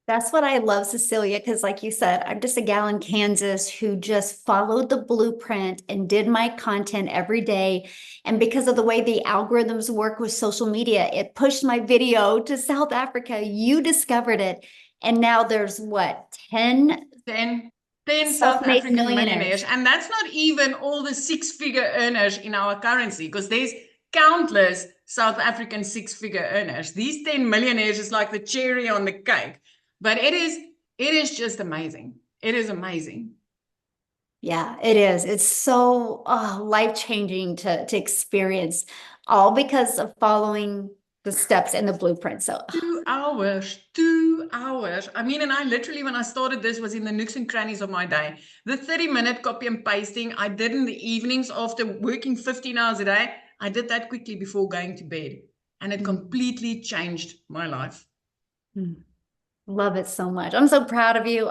That's what I love, Cecilia, because like you said, I'm just a gal in Kansas who just followed the blueprint and did my content every day. And because of the way the algorithms work with social media, it pushed my video to South Africa. You discovered it. And now there's what, 10 South African millionaires. millionaires. And that's not even all the six-figure earners in our currency, because there's countless South African six-figure earners. These 10 millionaires is like the cherry on the cake. But it is just amazing. It is amazing. Yeah, it is. It's so life-changing to experience, all because of following the steps and the blueprint. So 2 hours, 2 hours. I mean, and I literally, when I started this, was in the nooks and crannies of my day. The 30-minute copy and pasting I did in the evenings after working 15 hours a day. I did that quickly before going to bed. And it completely changed my life. Love it so much. I'm so proud of you.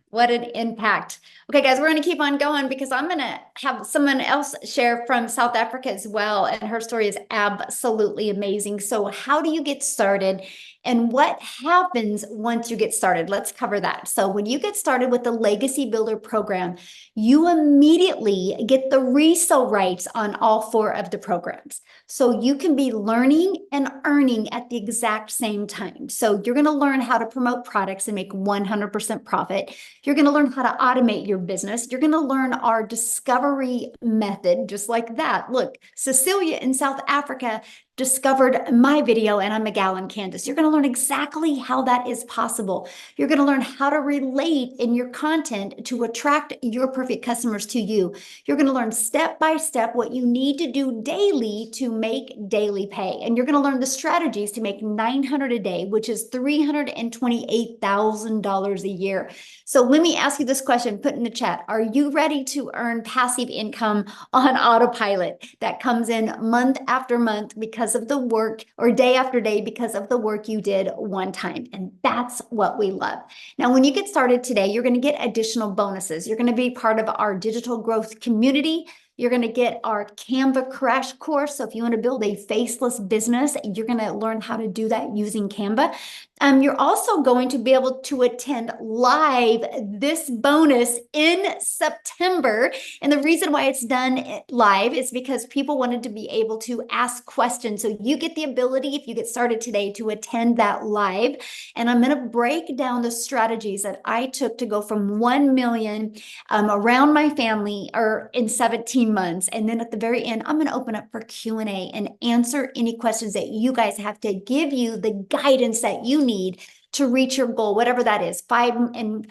What an impact. Okay, guys, we're going to keep on going because I'm going to have someone else share from South Africa as well. And her story is absolutely amazing. So how do you get started? And what happens once you get started? Let's cover that. So when you get started with the Legacy Builder program, you immediately get the resale rights on all 4 of the programs. So you can be learning and earning at the exact same time. So you're going to learn how to promote products and make 100% profit. You're going to learn how to automate your business. You're going to learn our discovery method, just like that. Look, Cecilia in South Africa discovered my video, and I'm a gal in Kansas. You're going to learn exactly how that is possible. You're going to learn how to relate in your content to attract your perfect customers to you. You're going to learn step by step what you need to do daily to make daily pay. And you're going to learn the strategies to make $900 a day, which is $328,000 a year. So let me ask you this question, put in the chat. Are you ready to earn passive income on autopilot that comes in month after month because of the work, or day after day because of the work you did one time? And that's what we love. Now, when you get started today, you're going to get additional bonuses. You're going to be part of our digital growth community. You're going to get our Canva crash course. So if you want to build a faceless business, you're going to learn how to do that using Canva. You're also going to be able to attend live this bonus in September. And the reason why it's done live is because people wanted to be able to ask questions. So you get the ability, if you get started today, to attend that live. And I'm going to break down the strategies that I took to go from 1 million around my family or in 17 months. And then at the very end, I'm going to open up for Q&A and answer any questions that you guys have to give you the guidance that you need to reach your goal, whatever that is, 5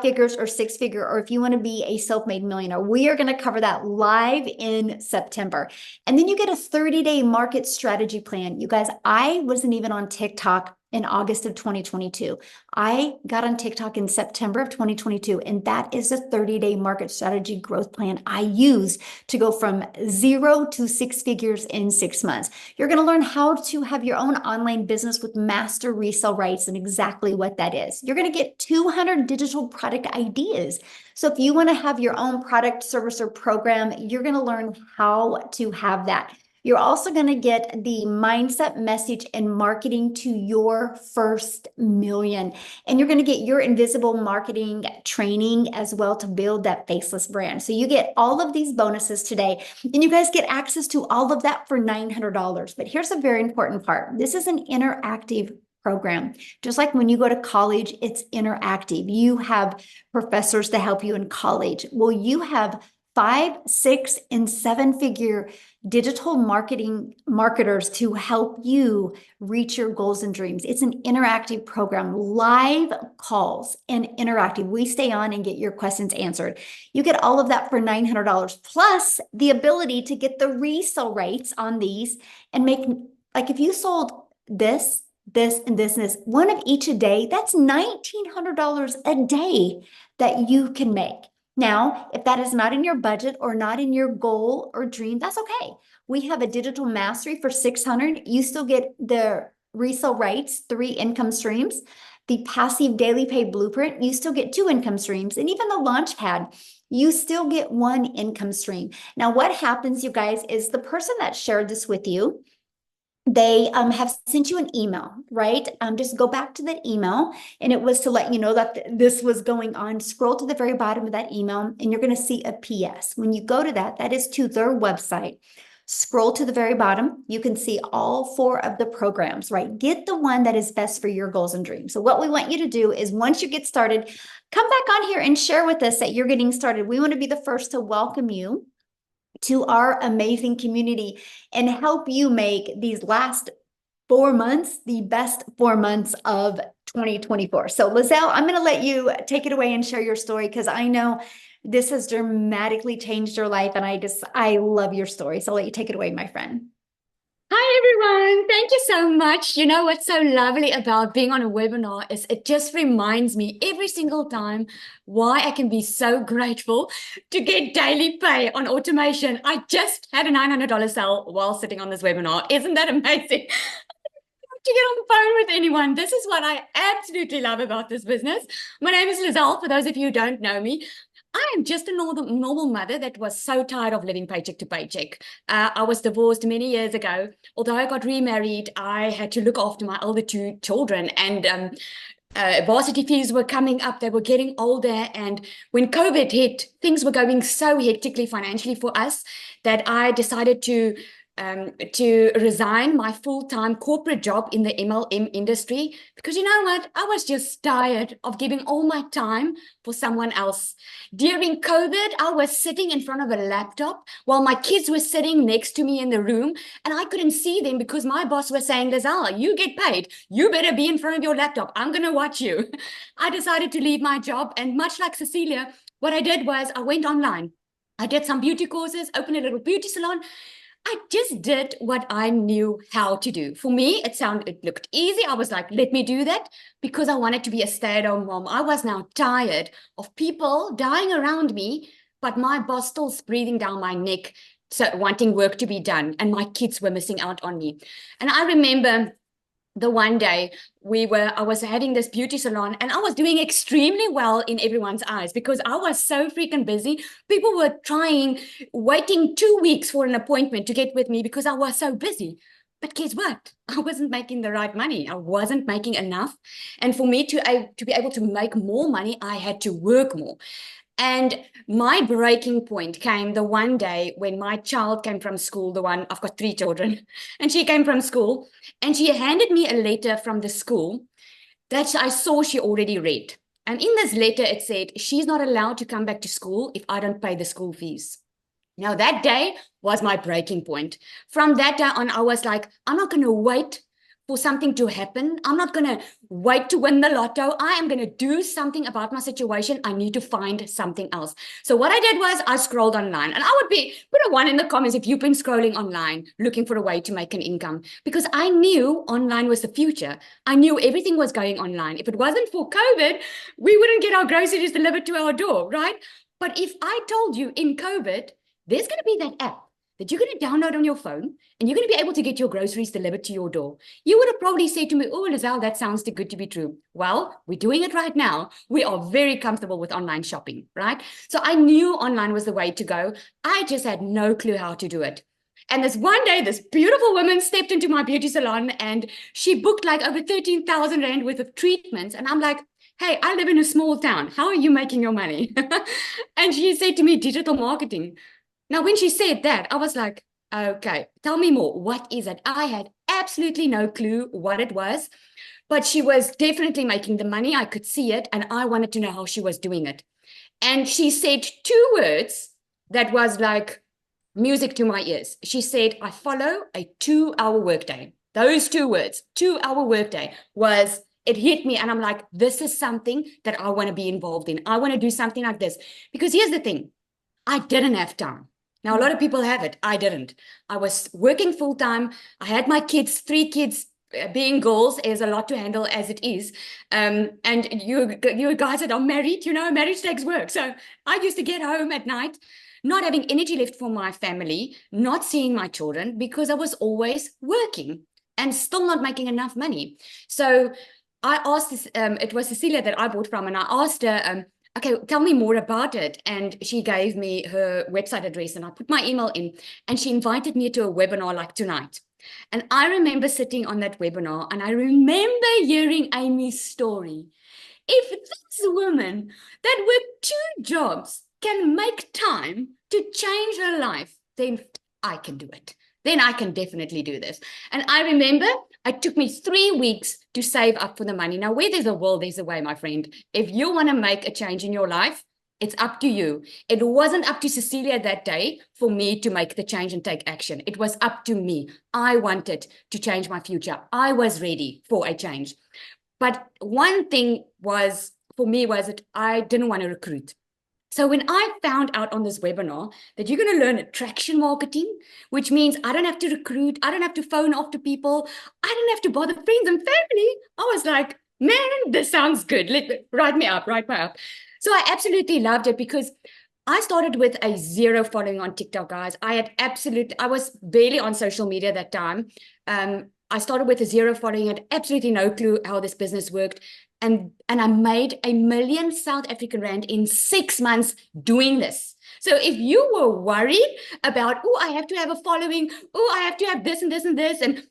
figures or 6 figure, or if you want to be a self-made millionaire. We are going to cover that live in September. And then you get a 30-day market strategy plan. You guys, I wasn't even on TikTok in August of 2022. I got on TikTok in September of 2022, and that is a 30-day market strategy growth plan I use to go from 0 to 6 figures in 6 months. You're going to learn how to have your own online business with master resale rights and exactly what that is. You're going to get 200 digital product ideas. So if you want to have your own product, service, or program, you're going to learn how to have that. You're also going to get the mindset, message, and marketing to your first million. And you're going to get your invisible marketing training as well to build that faceless brand. So you get all of these bonuses today, and you guys get access to all of that for $900. But here's a very important part. This is an interactive program. Just like when you go to college, it's interactive. You have professors to help you in college. Well, you have 5, 6, and 7-figure digital marketers to help you reach your goals and dreams. It's an interactive program, live calls and interactive. We stay on and get your questions answered. You get all of that for $900 plus the ability to get the resale rates on these and make, like if you sold this, and this, one of each a day, that's $1,900 a day that you can make. Now, if that is not in your budget or not in your goal or dream, that's okay. We have a digital mastery for $600. You still get the resale rights, 3 income streams. The passive daily pay blueprint, you still get 2 income streams. And even the launch pad, you still get 1 income stream. Now, what happens, you guys, is the person that shared this with you, they have sent you an email, right? Just go back to that email, and it was to let you know that this was going on. Scroll to the very bottom of that email, and you're going to see a PS. When you go to that, that is to their website. Scroll to the very bottom. You can see all 4 of the programs, right? Get the one that is best for your goals and dreams. So what we want you to do is once you get started, come back on here and share with us that you're getting started. We want to be the first to welcome you to our amazing community and help you make these last 4 months the best 4 months of 2024. So Lizelle, I'm going to let you take it away and share your story, because I know this has dramatically changed your life, and I love your story. So I'll let you take it away, my friend. Hi, everyone. Thank you so much. You know what's so lovely about being on a webinar is it just reminds me every single time why I can be so grateful to get daily pay on automation. I just had a $900 sale while sitting on this webinar. Isn't that amazing? To get on the phone with anyone. This is what I absolutely love about this business. My name is Lizelle, for those of you who don't know me. I am just a normal mother that was so tired of living paycheck to paycheck. I was divorced many years ago. Although I got remarried, I had to look after my older 2 children, and varsity fees were coming up. They were getting older, and when COVID hit, things were going so hectically financially for us that I decided to resign my full-time corporate job in the MLM industry, because you know what? I was just tired of giving all my time for someone else. During COVID, I was sitting in front of a laptop while my kids were sitting next to me in the room, and I couldn't see them because my boss was saying, Lizelle, you get paid. You better be in front of your laptop. I'm going to watch you. I decided to leave my job, and much like Cecilia, what I did was I went online. I did some beauty courses, opened a little beauty salon. I just did what I knew how to do. For me, it looked easy. I was like, let me do that, because I wanted to be a stay-at-home mom. I was now tired of people dying around me, but my boss still breathing down my neck, so wanting work to be done, and my kids were missing out on me. And I remember the one day I was having this beauty salon, and I was doing extremely well in everyone's eyes because I was so freaking busy. People were waiting 2 weeks for an appointment to get with me because I was so busy. But guess what? I wasn't making the right money. I wasn't making enough. And for me to be able to make more money, I had to work more. And my breaking point came the one day when my child came from school, I've got 3 children, and she came from school, and she handed me a letter from the school that I saw she already read. And in this letter, it said, she's not allowed to come back to school if I don't pay the school fees. Now, that day was my breaking point. From that day on, I was like, I'm not going to wait for something to happen. I'm not going to wait to win the lotto. I am going to do something about my situation. I need to find something else. So what I did was I scrolled online, and I would put a 1 in the comments if you've been scrolling online looking for a way to make an income, because I knew online was the future. I knew everything was going online. If it wasn't for COVID, we wouldn't get our groceries delivered to our door, right? But if I told you in COVID, there's going to be that app that you're going to download on your phone, and you're going to be able to get your groceries delivered to your door, you would have probably said to me, oh, Lizelle, that sounds too good to be true. Well, we're doing it right now. We are very comfortable with online shopping, right? So I knew online was the way to go. I just had no clue how to do it. And this one day, this beautiful woman stepped into my beauty salon, and she booked like over 13,000 Rand worth of treatments. And I'm like, hey, I live in a small town. How are you making your money? And she said to me, digital marketing. Now, when she said that, I was like, okay, tell me more. What is it? I had absolutely no clue what it was, but she was definitely making the money. I could see it, and I wanted to know how she was doing it. And she said 2 words that was like music to my ears. She said, I follow a 2-hour workday. Those 2 words, 2-hour workday, it hit me. And I'm like, this is something that I want to be involved in. I want to do something like this. Because here's the thing, I didn't have time. Now, a lot of people have it. I didn't. I was working full time. I had my kids, 3 kids. Being girls is a lot to handle as it is. And you guys that are married, marriage takes work. So I used to get home at night, not having energy left for my family, not seeing my children, because I was always working and still not making enough money. So I asked this, it was Cecilia that I bought from, and I asked her, okay, tell me more about it. And she gave me her website address, and I put my email in, and she invited me to a webinar like tonight. And I remember sitting on that webinar, and I remember hearing Amy's story. If this woman that worked 2 jobs can make time to change her life, then I can do it. Then I can definitely do this. And I remember it took me 3 weeks to save up for the money. Now, where there's a will, there's a way, my friend. If you want to make a change in your life, it's up to you. It wasn't up to Cecilia that day for me to make the change and take action. It was up to me. I wanted to change my future. I was ready for a change. But one thing was, for me, was that I didn't want to recruit. So when I found out on this webinar that you're going to learn attraction marketing, which means I don't have to recruit, I don't have to phone after people, I don't have to bother friends and family, I was like, man, this sounds good. Write me up. So I absolutely loved it, because I started with a 0 following on TikTok, guys. I was barely on social media that time. I started with a 0 following, had absolutely no clue how this business worked. And I made 1 million South African Rand in 6 months doing this. So if you were worried about, oh, I have to have a following, oh, I have to have this and this and this, and take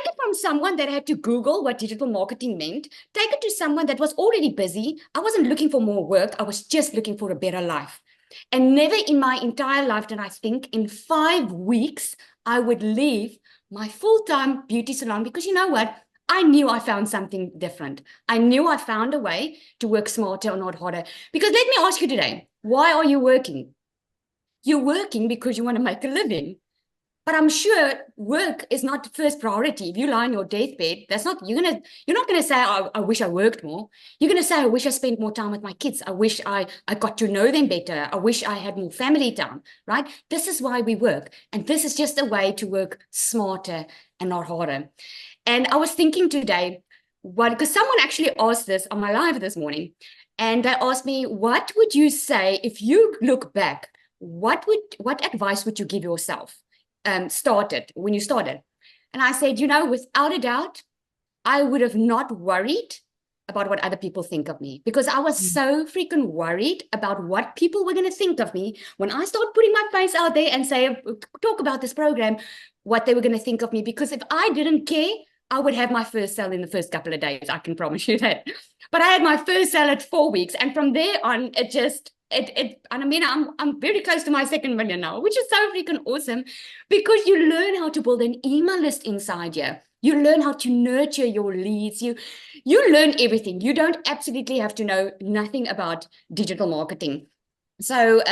it from someone that had to Google what digital marketing meant, take it to someone that was already busy. I wasn't looking for more work. I was just looking for a better life. And never in my entire life did I think in 5 weeks I would leave my full-time beauty salon, because you know what? I knew I found something different. I knew I found a way to work smarter or not harder. Because let me ask you today, why are you working? You're working because you want to make a living. But I'm sure work is not the first priority. If you lie on your deathbed, you're not gonna say, I wish I worked more. You're gonna say, I wish I spent more time with my kids. I wish I got to know them better. I wish I had more family time, right? This is why we work. And this is just a way to work smarter and not harder. And I was thinking today, because someone actually asked this on my live this morning, and they asked me, what would you say if you look back? What advice would you give yourself when you started? And I said, without a doubt, I would have not worried about what other people think of me, because I was so freaking worried about what people were going to think of me when I started putting my face out there and talk about this program, what they were going to think of me. Because if I didn't care, I would have my first sale in the first couple of days. I can promise you that. But I had my first sale at 4 weeks. And from there on, I'm very close to my 2nd million now, which is so freaking awesome, because you learn how to build an email list inside you. You learn how to nurture your leads. You learn everything. You don't absolutely have to know nothing about digital marketing. So,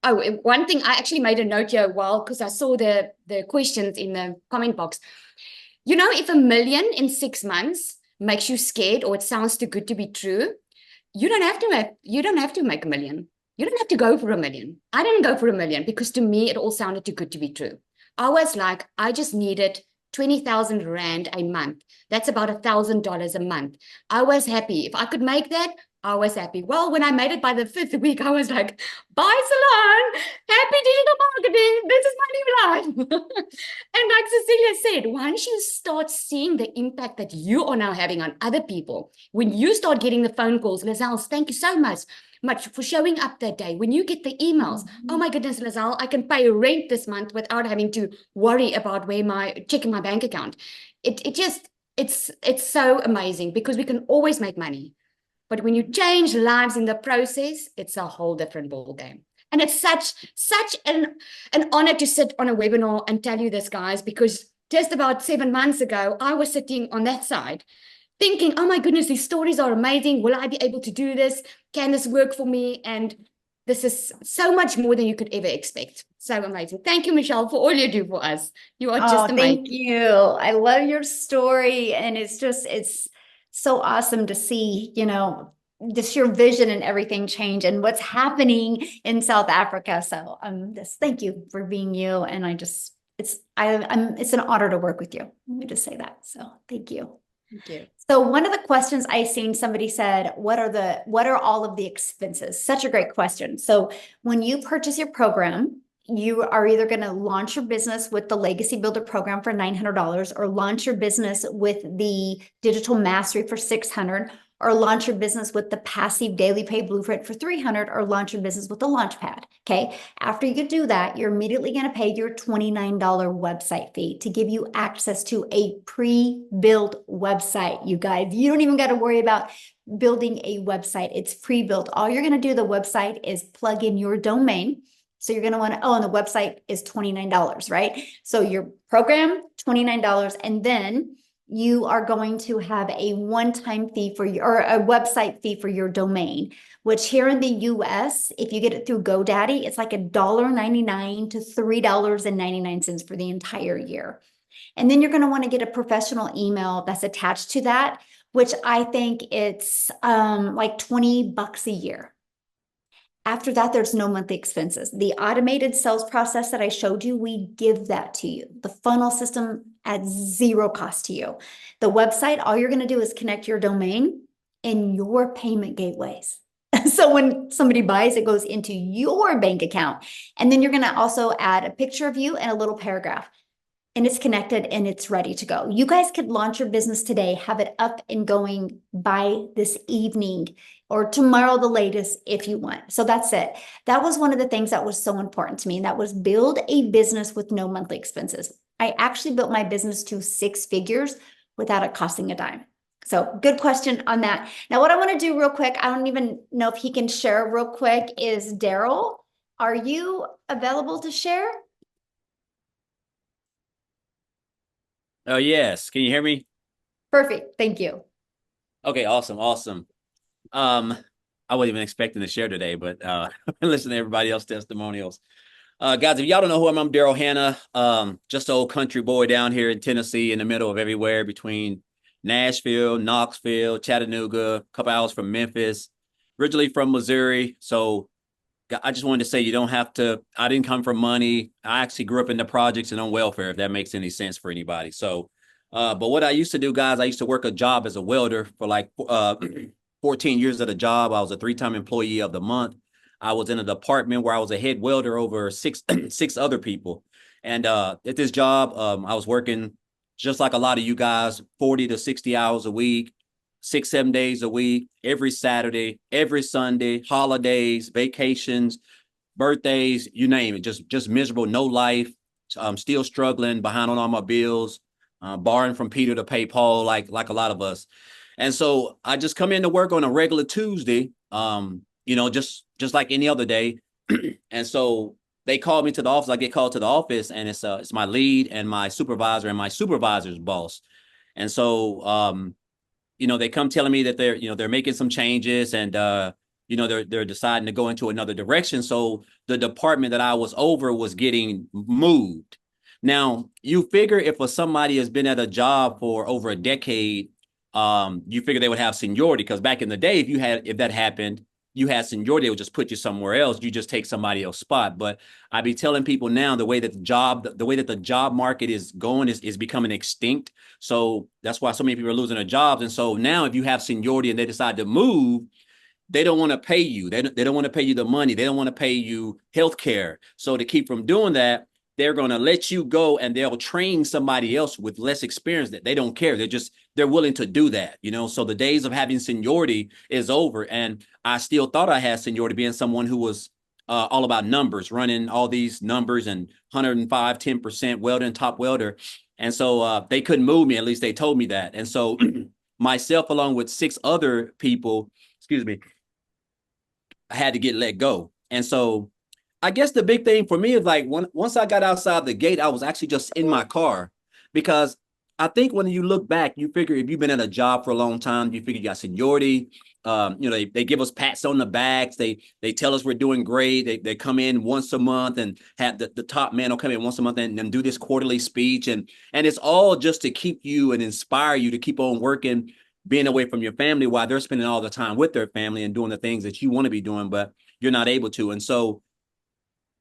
one thing, I actually made a note here because I saw the questions in the comment box. You know, if 1 million in 6 months makes you scared or it sounds too good to be true, you don't have to make 1 million. You don't have to go for 1 million. I didn't go for 1 million because to me it all sounded too good to be true. I was like, I just needed 20,000 Rand a month. That's about $1,000 a month. I was happy. If I could make that, I was happy. Well, when I made it by the 5th week, I was like, bye, salon. Happy digital marketing. This is my new life. And like Cecilia said, once you start seeing the impact that you are now having on other people, when you start getting the phone calls, Lizelle, thank you so much for showing up that day. When you get the emails, oh my goodness, Lizelle, I can pay rent this month without having to worry about checking my bank account. It's so amazing because we can always make money. But when you change lives in the process, it's a whole different ball game. And it's such an honor to sit on a webinar and tell you this, guys, because just about 7 months ago, I was sitting on that side thinking, oh my goodness, these stories are amazing. Will I be able to do this? Can this work for me? And this is so much more than you could ever expect. So amazing. Thank you, Michelle, for all you do for us. You are just amazing. Thank you. I love your story. And it's so awesome to see, just your vision and everything change and what's happening in South Africa. So just thank you for being you. And it's an honor to work with you. Let me just say that. So thank you. Thank you. So one of the questions I seen, somebody said, what are all of the expenses? Such a great question. So when you purchase your program, you are either going to launch your business with the Legacy Builder program for $900 or launch your business with the Digital Mastery for $600 or launch your business with the Passive Daily Pay Blueprint for $300 or launch your business with the Launchpad. Okay. After you do that, you're immediately going to pay your $29 website fee to give you access to a pre-built website. You guys, you don't even got to worry about building a website. It's pre-built. All you're going to do the website is plug in your domain. So you're going to want to, and the website is $29, right? So your program, $29, and then you are going to have a one-time fee or a website fee for your domain, which here in the US, if you get it through GoDaddy, it's like $1.99 to $3.99 for the entire year. And then you're going to want to get a professional email that's attached to that, which I think it's like $20 a year. After that, there's no monthly expenses. The automated sales process that I showed you, we give that to you. The funnel system at zero cost to you. The website, all you're going to do is connect your domain and your payment gateways. So when somebody buys, it goes into your bank account. And then you're going to also add a picture of you and a little paragraph. And it's connected and it's ready to go. You guys could launch your business today, have it up and going by this evening or tomorrow the latest if you want. So that's it. That was one of the things that was so important to me. And that was build a business with no monthly expenses. I actually built my business to 6 figures without it costing a dime. So good question on that. Now, what I want to do real quick, I don't even know if he can share real quick, is Daryl, are you available to share? Oh, yes. Can you hear me? Perfect. Thank you. Okay, awesome. I wasn't even expecting to share today, but listen to everybody else's testimonials. Guys, if y'all don't know who I'm Daryl Hanna, just an old country boy down here in Tennessee in the middle of everywhere between Nashville, Knoxville, Chattanooga, a couple hours from Memphis, originally from Missouri. So I just wanted to say you don't have to, I didn't come from money. I actually grew up in the projects and on welfare, if that makes any sense for anybody. So, but what I used to do, guys, I used to work a job as a welder for like 14 years at a job. I was a 3-time employee of the month. I was in a department where I was a head welder over six other people. And at this job, I was working just like a lot of you guys, 40 to 60 hours a week. 6-7 days a week, every Saturday, every Sunday, holidays, vacations, birthdays, you name it, just miserable, no life. I'm still struggling, behind on all my bills, borrowing from Peter to pay Paul, like a lot of us. And so I just come into work on a regular Tuesday, just like any other day. And so they called me to the office. I get called to the office, and it's my lead and my supervisor and my supervisor's boss. And so they come telling me that they're making some changes and, you know, they're deciding to go into another direction. So the department that I was over was getting moved. Now, you figure if somebody has been at a job for over a decade, you figure they would have seniority, because back in the day, if that happened, you had seniority, they would just put you somewhere else. You just take somebody else's spot. But I be telling people now, the way that the job market is going is becoming extinct. So that's why so many people are losing their jobs. And so now if you have seniority and they decide to move, they don't want to pay you. They don't want to pay you the money. They don't want to pay you health care. So to keep from doing that, they're going to let you go, and they'll train somebody else with less experience. That they don't care. They're willing to do that, you know. So the days of having seniority is over. And I still thought I had seniority, being someone who was all about numbers, running all these numbers, and 105, 10% welding, top welder. And so they couldn't move me. At least they told me that. And so myself, along with 6 other people, excuse me, I had to get let go. And so I guess the big thing for me is like once I got outside the gate, I was actually just in my car, because I think when you look back, you figure if you've been at a job for a long time, you figure you got seniority. You know, they give us pats on the backs. They tell us we're doing great. They come in once a month, and have the top man will come in once a month and do this quarterly speech. And it's all just to keep you and inspire you to keep on working, being away from your family, while they're spending all the time with their family and doing the things that you want to be doing, but you're not able to. And so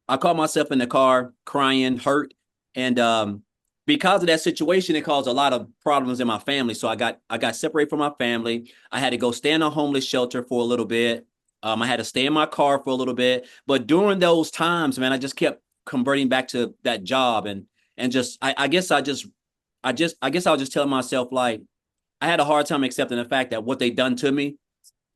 I caught myself in the car crying, hurt. And because of that situation, it caused a lot of problems in my family. So I got separated from my family. I had to go stay in a homeless shelter for a little bit. I had to stay in my car for a little bit. But during those times, man, I just kept converting back to that job. And just I guess I was just telling myself, like, I had a hard time accepting the fact that what they done to me,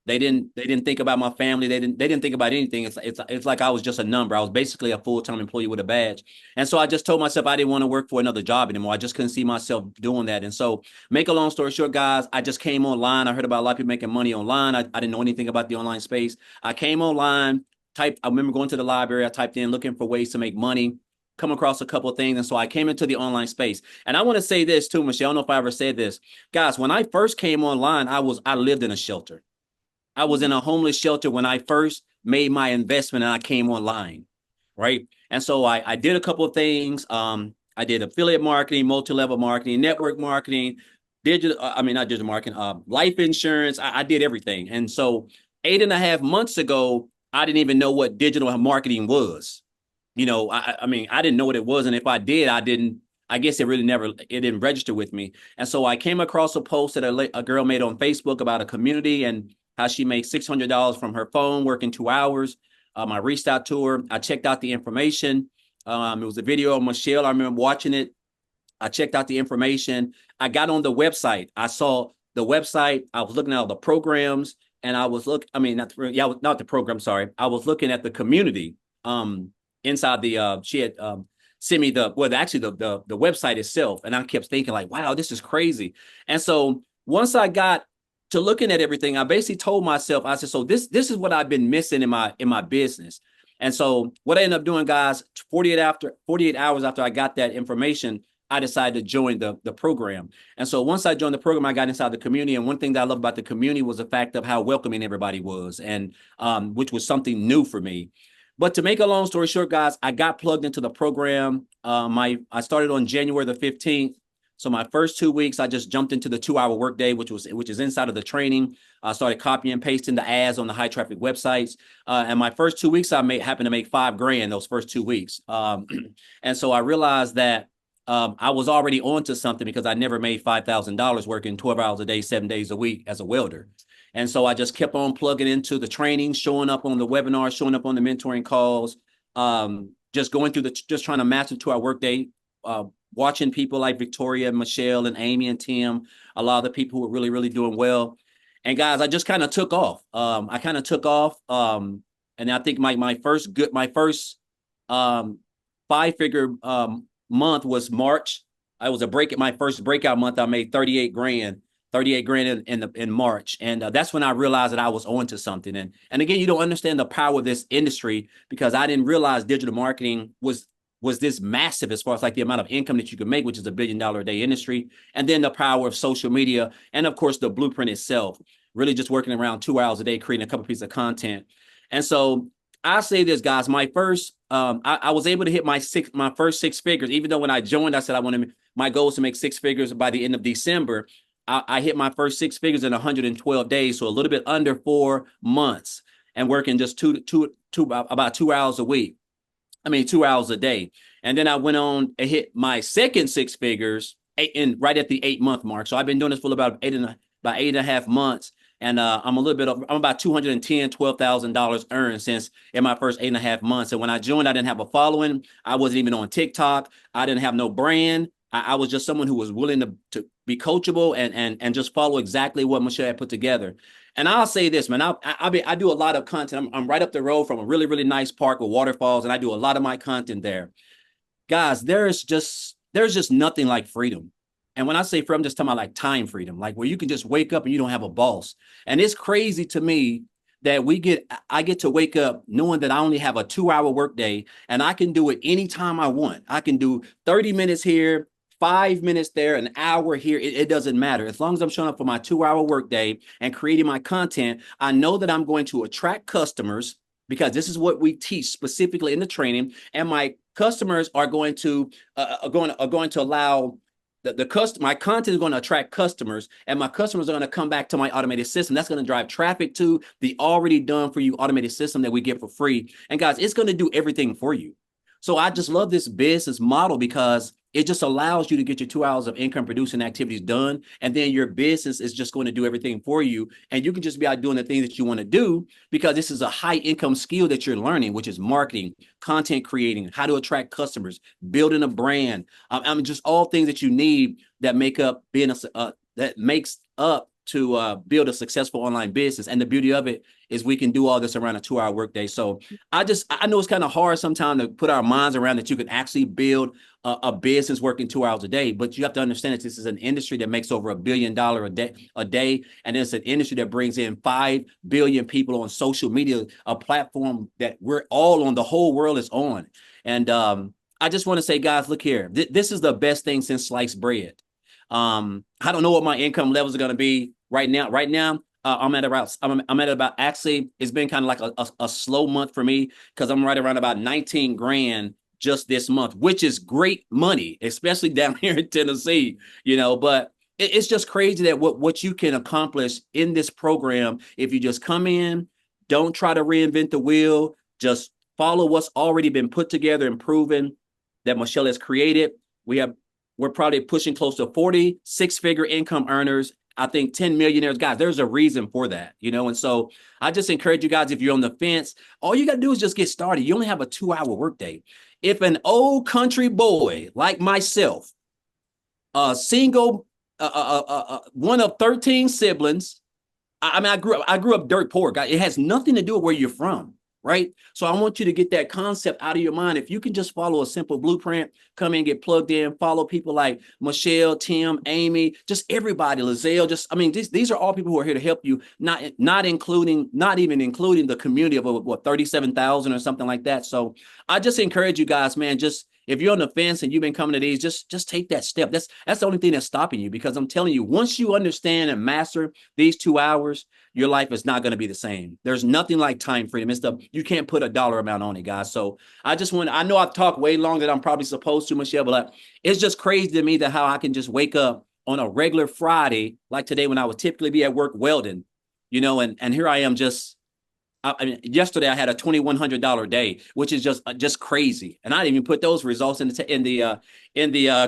they didn't think about my family. They didn't think about anything. It's like I was just a number. I was basically a full-time employee with a badge. And so I just told myself I didn't want to work for another job anymore. I just couldn't see myself doing that. And so, make a long story short, guys, I just came online. I heard about a lot of people making money online. I didn't know anything about the online space. I came online, I remember going to the library. I typed in looking for ways to make money, come across a couple of things. And so I came into the online space. And I want to say this too, Michelle. I don't know if I ever said this. Guys, when I first came online, I lived in a shelter. I was in a homeless shelter when I first made my investment and I came online, right? And so I did a couple of things. I did affiliate marketing, multi-level marketing, network marketing, not digital marketing, life insurance. I did everything. And so 8.5 months ago, I didn't even know what digital marketing was. You know, I mean, I didn't know what it was. And if I did, I guess it didn't register with me. And so I came across a post that a girl made on Facebook about a community and how she made $600 from her phone working 2 hours. I reached out to her. I checked out the information. It was a video of Michelle. I remember watching it. I checked out the information. I got on the website. I saw the website. I was looking at all the programs, and I was not the program. Sorry, I was looking at the community. Inside the she had sent me the website itself, and I kept thinking like, wow, this is crazy. And so once I got to looking at everything, I basically told myself, I said, so this is what I've been missing in my business. And so what I ended up doing, guys, 48 hours after I got that information, I decided to join the program. And so once I joined the program, I got inside the community. And one thing that I love about the community was the fact of how welcoming everybody was, and which was something new for me. But to make a long story short, guys, I got plugged into the program. I started on January the 15th. So my first 2 weeks, I just jumped into the 2-hour workday, which is inside of the training. I started copying and pasting the ads on the high traffic websites. And my first 2 weeks, happened to make $5,000 those first 2 weeks. And so I realized that I was already onto something, because I never made $5,000 working 12 hours a day, 7 days a week as a welder. And so I just kept on plugging into the training, showing up on the webinars, showing up on the mentoring calls, just going through just trying to master 2-hour workday, watching people like Victoria, Michelle, and Amy and Tim, a lot of the people who were really, really doing well. And guys, I just kind of took off. And I think my first 5-figure month was March. I was my first breakout month. I made $38,000 in March. And that's when I realized that I was onto something. And again, you don't understand the power of this industry, because I didn't realize digital marketing was this massive as far as like the amount of income that you can make, which is $1 billion a day industry. And then the power of social media, and of course the blueprint itself. really just working around 2 hours a day, creating a couple pieces of content. And so I say this, guys, my first, I was able to hit my first 6 figures, even though when I joined, I said my goal is to make 6 figures by the end of December. I hit my first 6 figures in 112 days, so a little bit under 4 months, and working just about 2 hours a week. 2 hours a day. And then I went on and hit my second 6 figures right at the 8-month mark. So I've been doing this for about 8.5 months. And I'm about $12,000 earned since in my first 8.5 months. And when I joined, I didn't have a following. I wasn't even on TikTok. I didn't have no brand. I was just someone who was willing to be coachable and just follow exactly what Michelle had put together. And I'll say this, man, I do a lot of content. I'm right up the road from a really, really nice park with waterfalls, and I do a lot of my content there. Guys, there's just nothing like freedom. And when I say freedom, I'm just talking about like time freedom, like where you can just wake up and you don't have a boss. And it's crazy to me that I get to wake up knowing that I only have a 2-hour workday and I can do it anytime I want. I can do 30 minutes here, 5 minutes there, an hour here. It doesn't matter. As long as I'm showing up for my 2-hour workday and creating my content, I know that I'm going to attract customers because this is what we teach specifically in the training. And my customers are going to allow my content is going to attract customers, and my customers are going to come back to my automated system. That's going to drive traffic to the already done for you automated system that we get for free. And guys, it's going to do everything for you. So I just love this business model because it just allows you to get your 2 hours of income producing activities done. And then your business is just going to do everything for you. And you can just be out doing the things that you want to do because this is a high income skill that you're learning, which is marketing, content creating, how to attract customers, building a brand. Just all things that you need that make up to build a successful online business. And the beauty of it is we can do all this around a 2-hour workday. So I know it's kind of hard sometimes to put our minds around that you can actually build a business working 2 hours a day, but you have to understand that this is an industry that makes over $1 billion a day. And it's an industry that brings in 5 billion people on social media, a platform that we're all on, the whole world is on. And I just want to say, guys, look here, this is the best thing since sliced bread. I don't know what my income levels are going to be right now. I'm at about, actually, it's been kind of like a slow month for me because I'm right around about 19 grand just this month, which is great money, especially down here in Tennessee, but it's just crazy that what you can accomplish in this program if you just come in, don't try to reinvent the wheel, just follow what's already been put together and proven that Michelle has created. We're probably pushing close to 40 6-figure income earners. I think 10 millionaires, guys, there's a reason for that, and so I just encourage you guys, if you're on the fence, all you got to do is just get started. You only have a 2-hour workday. If an old country boy like myself, a single, one of 13 siblings, I grew up dirt poor, guys. It has nothing to do with where you're from, right? So I want you to get that concept out of your mind. If you can just follow a simple blueprint, come in, get plugged in, follow people like Michelle, Tim, Amy, just everybody, Lizelle, these are all people who are here to help you, not even including the community of what, 37,000 or something like that. So I just encourage you guys, man, just if you're on the fence and you've been coming to these, just take that step. That's the only thing that's stopping you, because I'm telling you, once you understand and master these 2 hours, your life is not going to be the same. There's nothing like time freedom. You can't put a dollar amount on it, guys. So I know I've talked way longer than I'm probably supposed to, Michelle, but it's just crazy to me that how I can just wake up on a regular Friday, like today when I would typically be at work welding, and here I am yesterday I had a $2,100 day, which is just crazy. And I didn't even put those results in the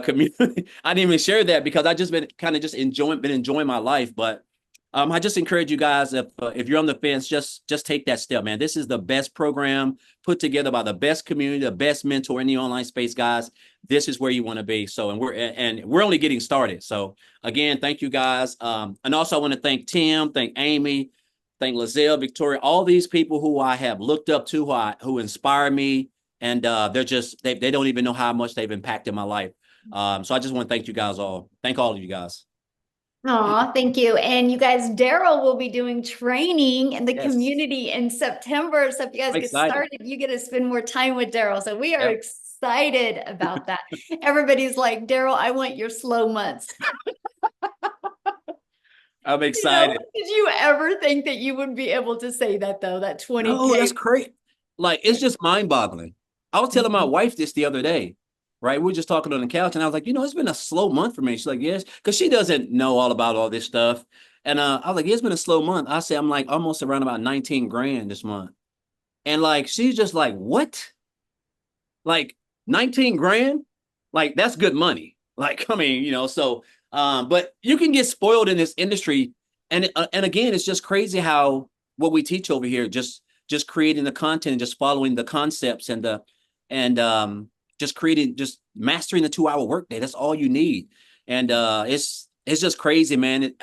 community. I didn't even share that because I just been enjoying my life. But I just encourage you guys, if you're on the fence, just take that step, man. This is the best program put together by the best community, the best mentor in the online space, guys. This is where you want to be. So, and we're only getting started. So again, thank you guys. And also I want to thank Tim, thank Amy, thank Lizelle, Victoria, all these people who I have looked up to, who inspire me. And they don't even know how much they've impacted my life. So I just want to thank you guys all. Thank all of you guys. Aw, thank you. And you guys, Daryl will be doing training in the Yes. community in September. So if you guys I'm get excited. started, you get to spend more time with Daryl. So we are Yep. excited about that. Everybody's like, Daryl, I want your slow months. I'm You know, excited. did you ever think that you would be able to say that though, that 20K? No, that's great. Like, it's just mind-boggling. I was telling my Mhm. wife this the other day, right? We were just talking on the couch, and I was like, it's been a slow month for me. She's like, yes, because she doesn't know all about all this stuff. And I was like, yeah, it's been a slow month. I said, I'm like almost around about 19 grand this month. And like, she's just like, what? Like 19 grand? Like, that's good money. Like, I mean, so, but you can get spoiled in this industry. And again, it's just crazy how what we teach over here, just creating the content and just following the concepts and just mastering the 2-hour workday. That's all you need. And it's just crazy, man.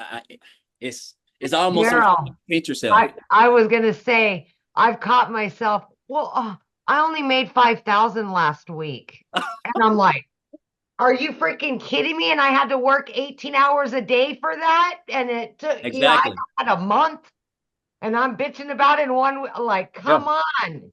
It's almost so Daryl, paint yourself. I was gonna say I've caught myself. Well, I only made 5,000 last week, and I'm like, are you freaking kidding me? And I had to work 18 hours a day for that, and it took I Exactly. had a month, and I'm bitching about it in one. Like, Yeah. come on.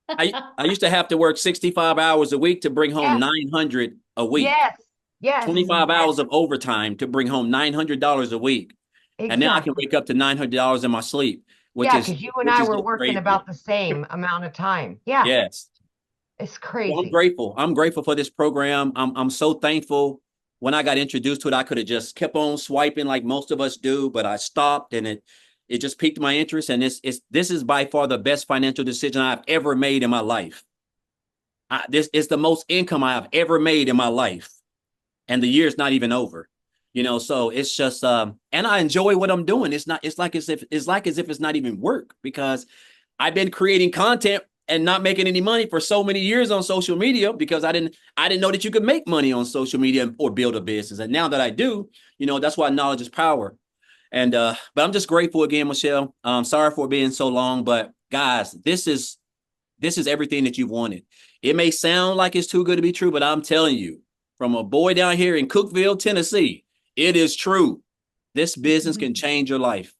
I used to have to work 65 hours a week to bring home Yes, 900 a week. yes, yes, 25 hours of overtime to bring home $900 a week. And now I can exactly. wake up to $900 in my sleep, which Yeah, is because you and which I is were just working crazy. about the same amount of time. Yeah, Yes. it's Well, I'm crazy. grateful. I'm grateful for this program. I'm so thankful. When I got introduced to it, I could have just kept on swiping like most of us do, but I stopped and it just piqued my interest. And this is by far the best financial decision I've ever made in my life. This is the most income I have ever made in my life. And the year's not even over. So it's just and I enjoy what I'm doing. It's like as if it's not even work, because I've been creating content and not making any money for so many years on social media, because I didn't know that you could make money on social media or build a business. And now that I do, that's why knowledge is power. And but I'm just grateful again, Michelle. Sorry for being so long, but guys, this is everything that you've wanted. It may sound like it's too good to be true, but I'm telling you, from a boy down here in Cookeville, Tennessee, it is true. This business can change your life.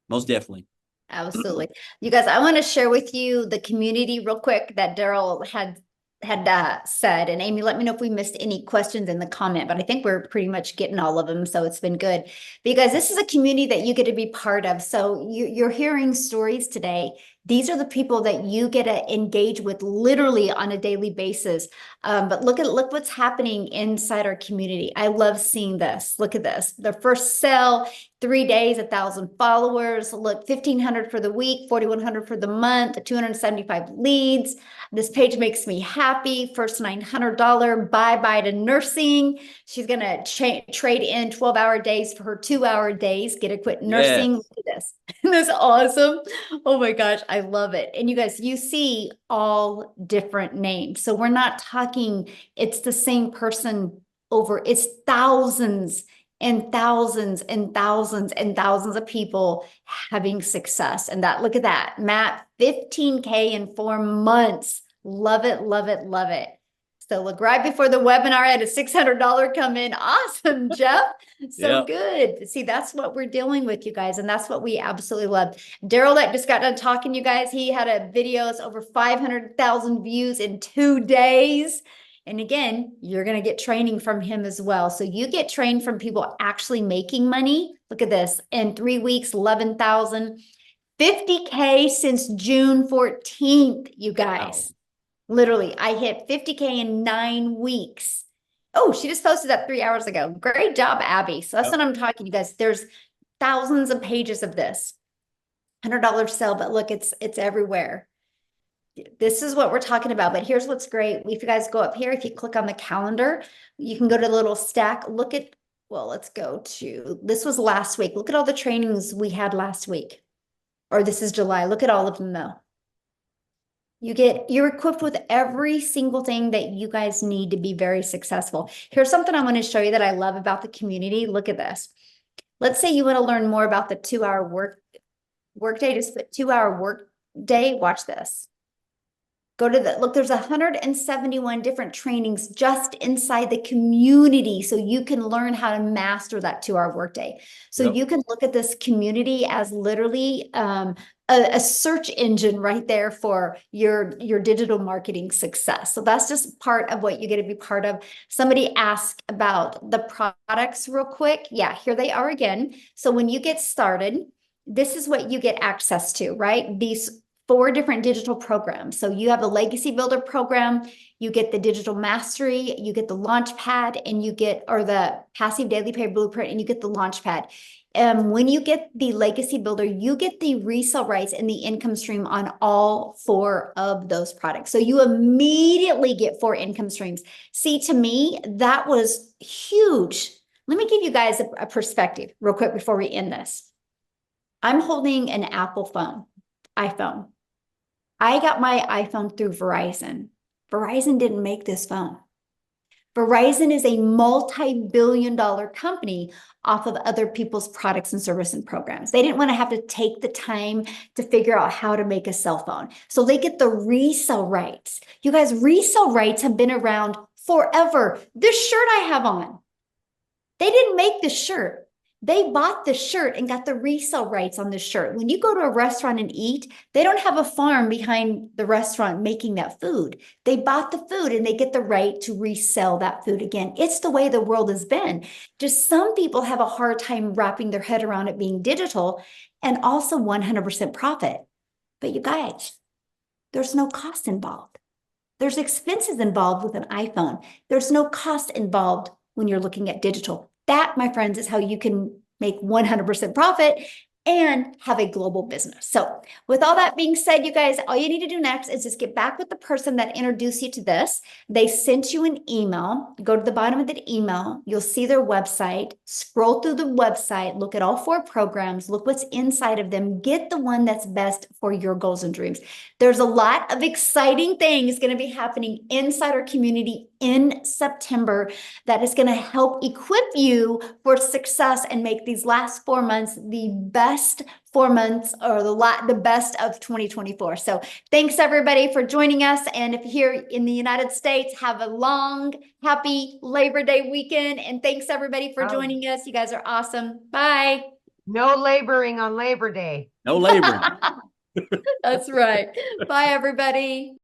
Most definitely. Absolutely. You guys, I want to share with you the community real quick that Daryl had said. And Amy, let me know if we missed any questions in the comment, but I think we're pretty much getting all of them. So it's been good, because this is a community that you get to be part of. So you're hearing stories today. These are the people that you get to engage with literally on a daily basis. But look what's happening inside our community. I love seeing this. Look at this. The first sale, 3 days, 1,000 followers. Look, 1,500 for the week, 4,100 for the month, 275 leads. This page makes me happy. First $900 bye-bye to nursing. She's going to trade in 12-hour days for her 2-hour days. Get to quit nursing. Yes. Look at this. Isn't this awesome? Oh my gosh, I love it. And you guys, you see all different names. So we're not talking, it's the same person it's thousands and thousands and thousands and thousands of people having success. And look at that, Matt, 15K in 4 months. Love it, love it, love it. So look, right before the webinar, I had a $600 come in. Awesome, Jeff. So good. See, that's what we're dealing with, you guys. And that's what we absolutely love. Daryl that just got done talking, you guys, he had a video, it's over 500,000 views in 2 days. And again, you're going to get training from him as well. So you get trained from people actually making money. Look at this. In 3 weeks, 11,000, 50K since June 14th, you guys. Wow. Literally, I hit 50K in 9 weeks. Oh, she just posted that 3 hours ago. Great job, Abby. So that's what I'm talking, you guys. There's thousands of pages of this. $100 sale, but look, it's everywhere. This is what we're talking about, but here's what's great. If you guys go up here, if you click on the calendar, you can go to the little stack. Look at, well, let's go to, this was last week. Look at all the trainings we had last week. Or this is July. Look at all of them though. You're equipped with every single thing that you guys need to be very successful. Here's something I want to show you that I love about the community. Look at this. Let's say you want to learn more about the 2-hour work day, just put 2-hour work day. Watch this. Go to the, look, there's 171 different trainings just inside the community. So you can learn how to master that 2-hour workday. So Yep. you can look at this community as literally a search engine right there for your digital marketing success. So that's just part of what you get to be part of. Somebody asked about the products real quick. Yeah, here they are again. So when you get started, this is what you get access to, right? These 4 different digital programs. So you have the Legacy Builder program, you get the Digital Mastery, you get the Launchpad, and you get, or the Passive Daily Pay Blueprint, and you get the Launchpad. When you get the Legacy Builder, you get the resale rights and the income stream on all 4 of those products. So you immediately get 4 income streams. See, to me, that was huge. Let me give you guys a perspective real quick before we end this. I'm holding an Apple phone, iPhone. I got my iPhone through Verizon. Verizon didn't make this phone. Verizon is a multi-billion-dollar company off of other people's products and service and programs. They didn't want to have to take the time to figure out how to make a cell phone. So they get the resale rights. You guys, resale rights have been around forever. This shirt I have on, they didn't make this shirt. They bought the shirt and got the resale rights on the shirt. When you go to a restaurant and eat, they don't have a farm behind the restaurant making that food. They bought the food and they get the right to resell that food again. It's the way the world has been. Just some people have a hard time wrapping their head around it being digital and also 100% profit. But you guys, there's no cost involved. There's expenses involved with an iPhone. There's no cost involved when you're looking at digital. That, my friends, is how you can make 100% profit and have a global business. So with all that being said, you guys, all you need to do next is just get back with the person that introduced you to this. They sent you an email. Go to the bottom of the email. You'll see their website. Scroll through the website. Look at all 4 programs. Look what's inside of them. Get the one that's best for your goals and dreams. There's a lot of exciting things going to be happening inside our community in September that is going to help equip you for success and make these last 4 months the best 4 months, or the best of 2024. So thanks everybody for joining us. And if you're here in the United States, have a long, happy Labor Day weekend. And thanks everybody for joining us. You guys are awesome. Bye. No laboring on Labor Day. No laboring. That's right. Bye, everybody.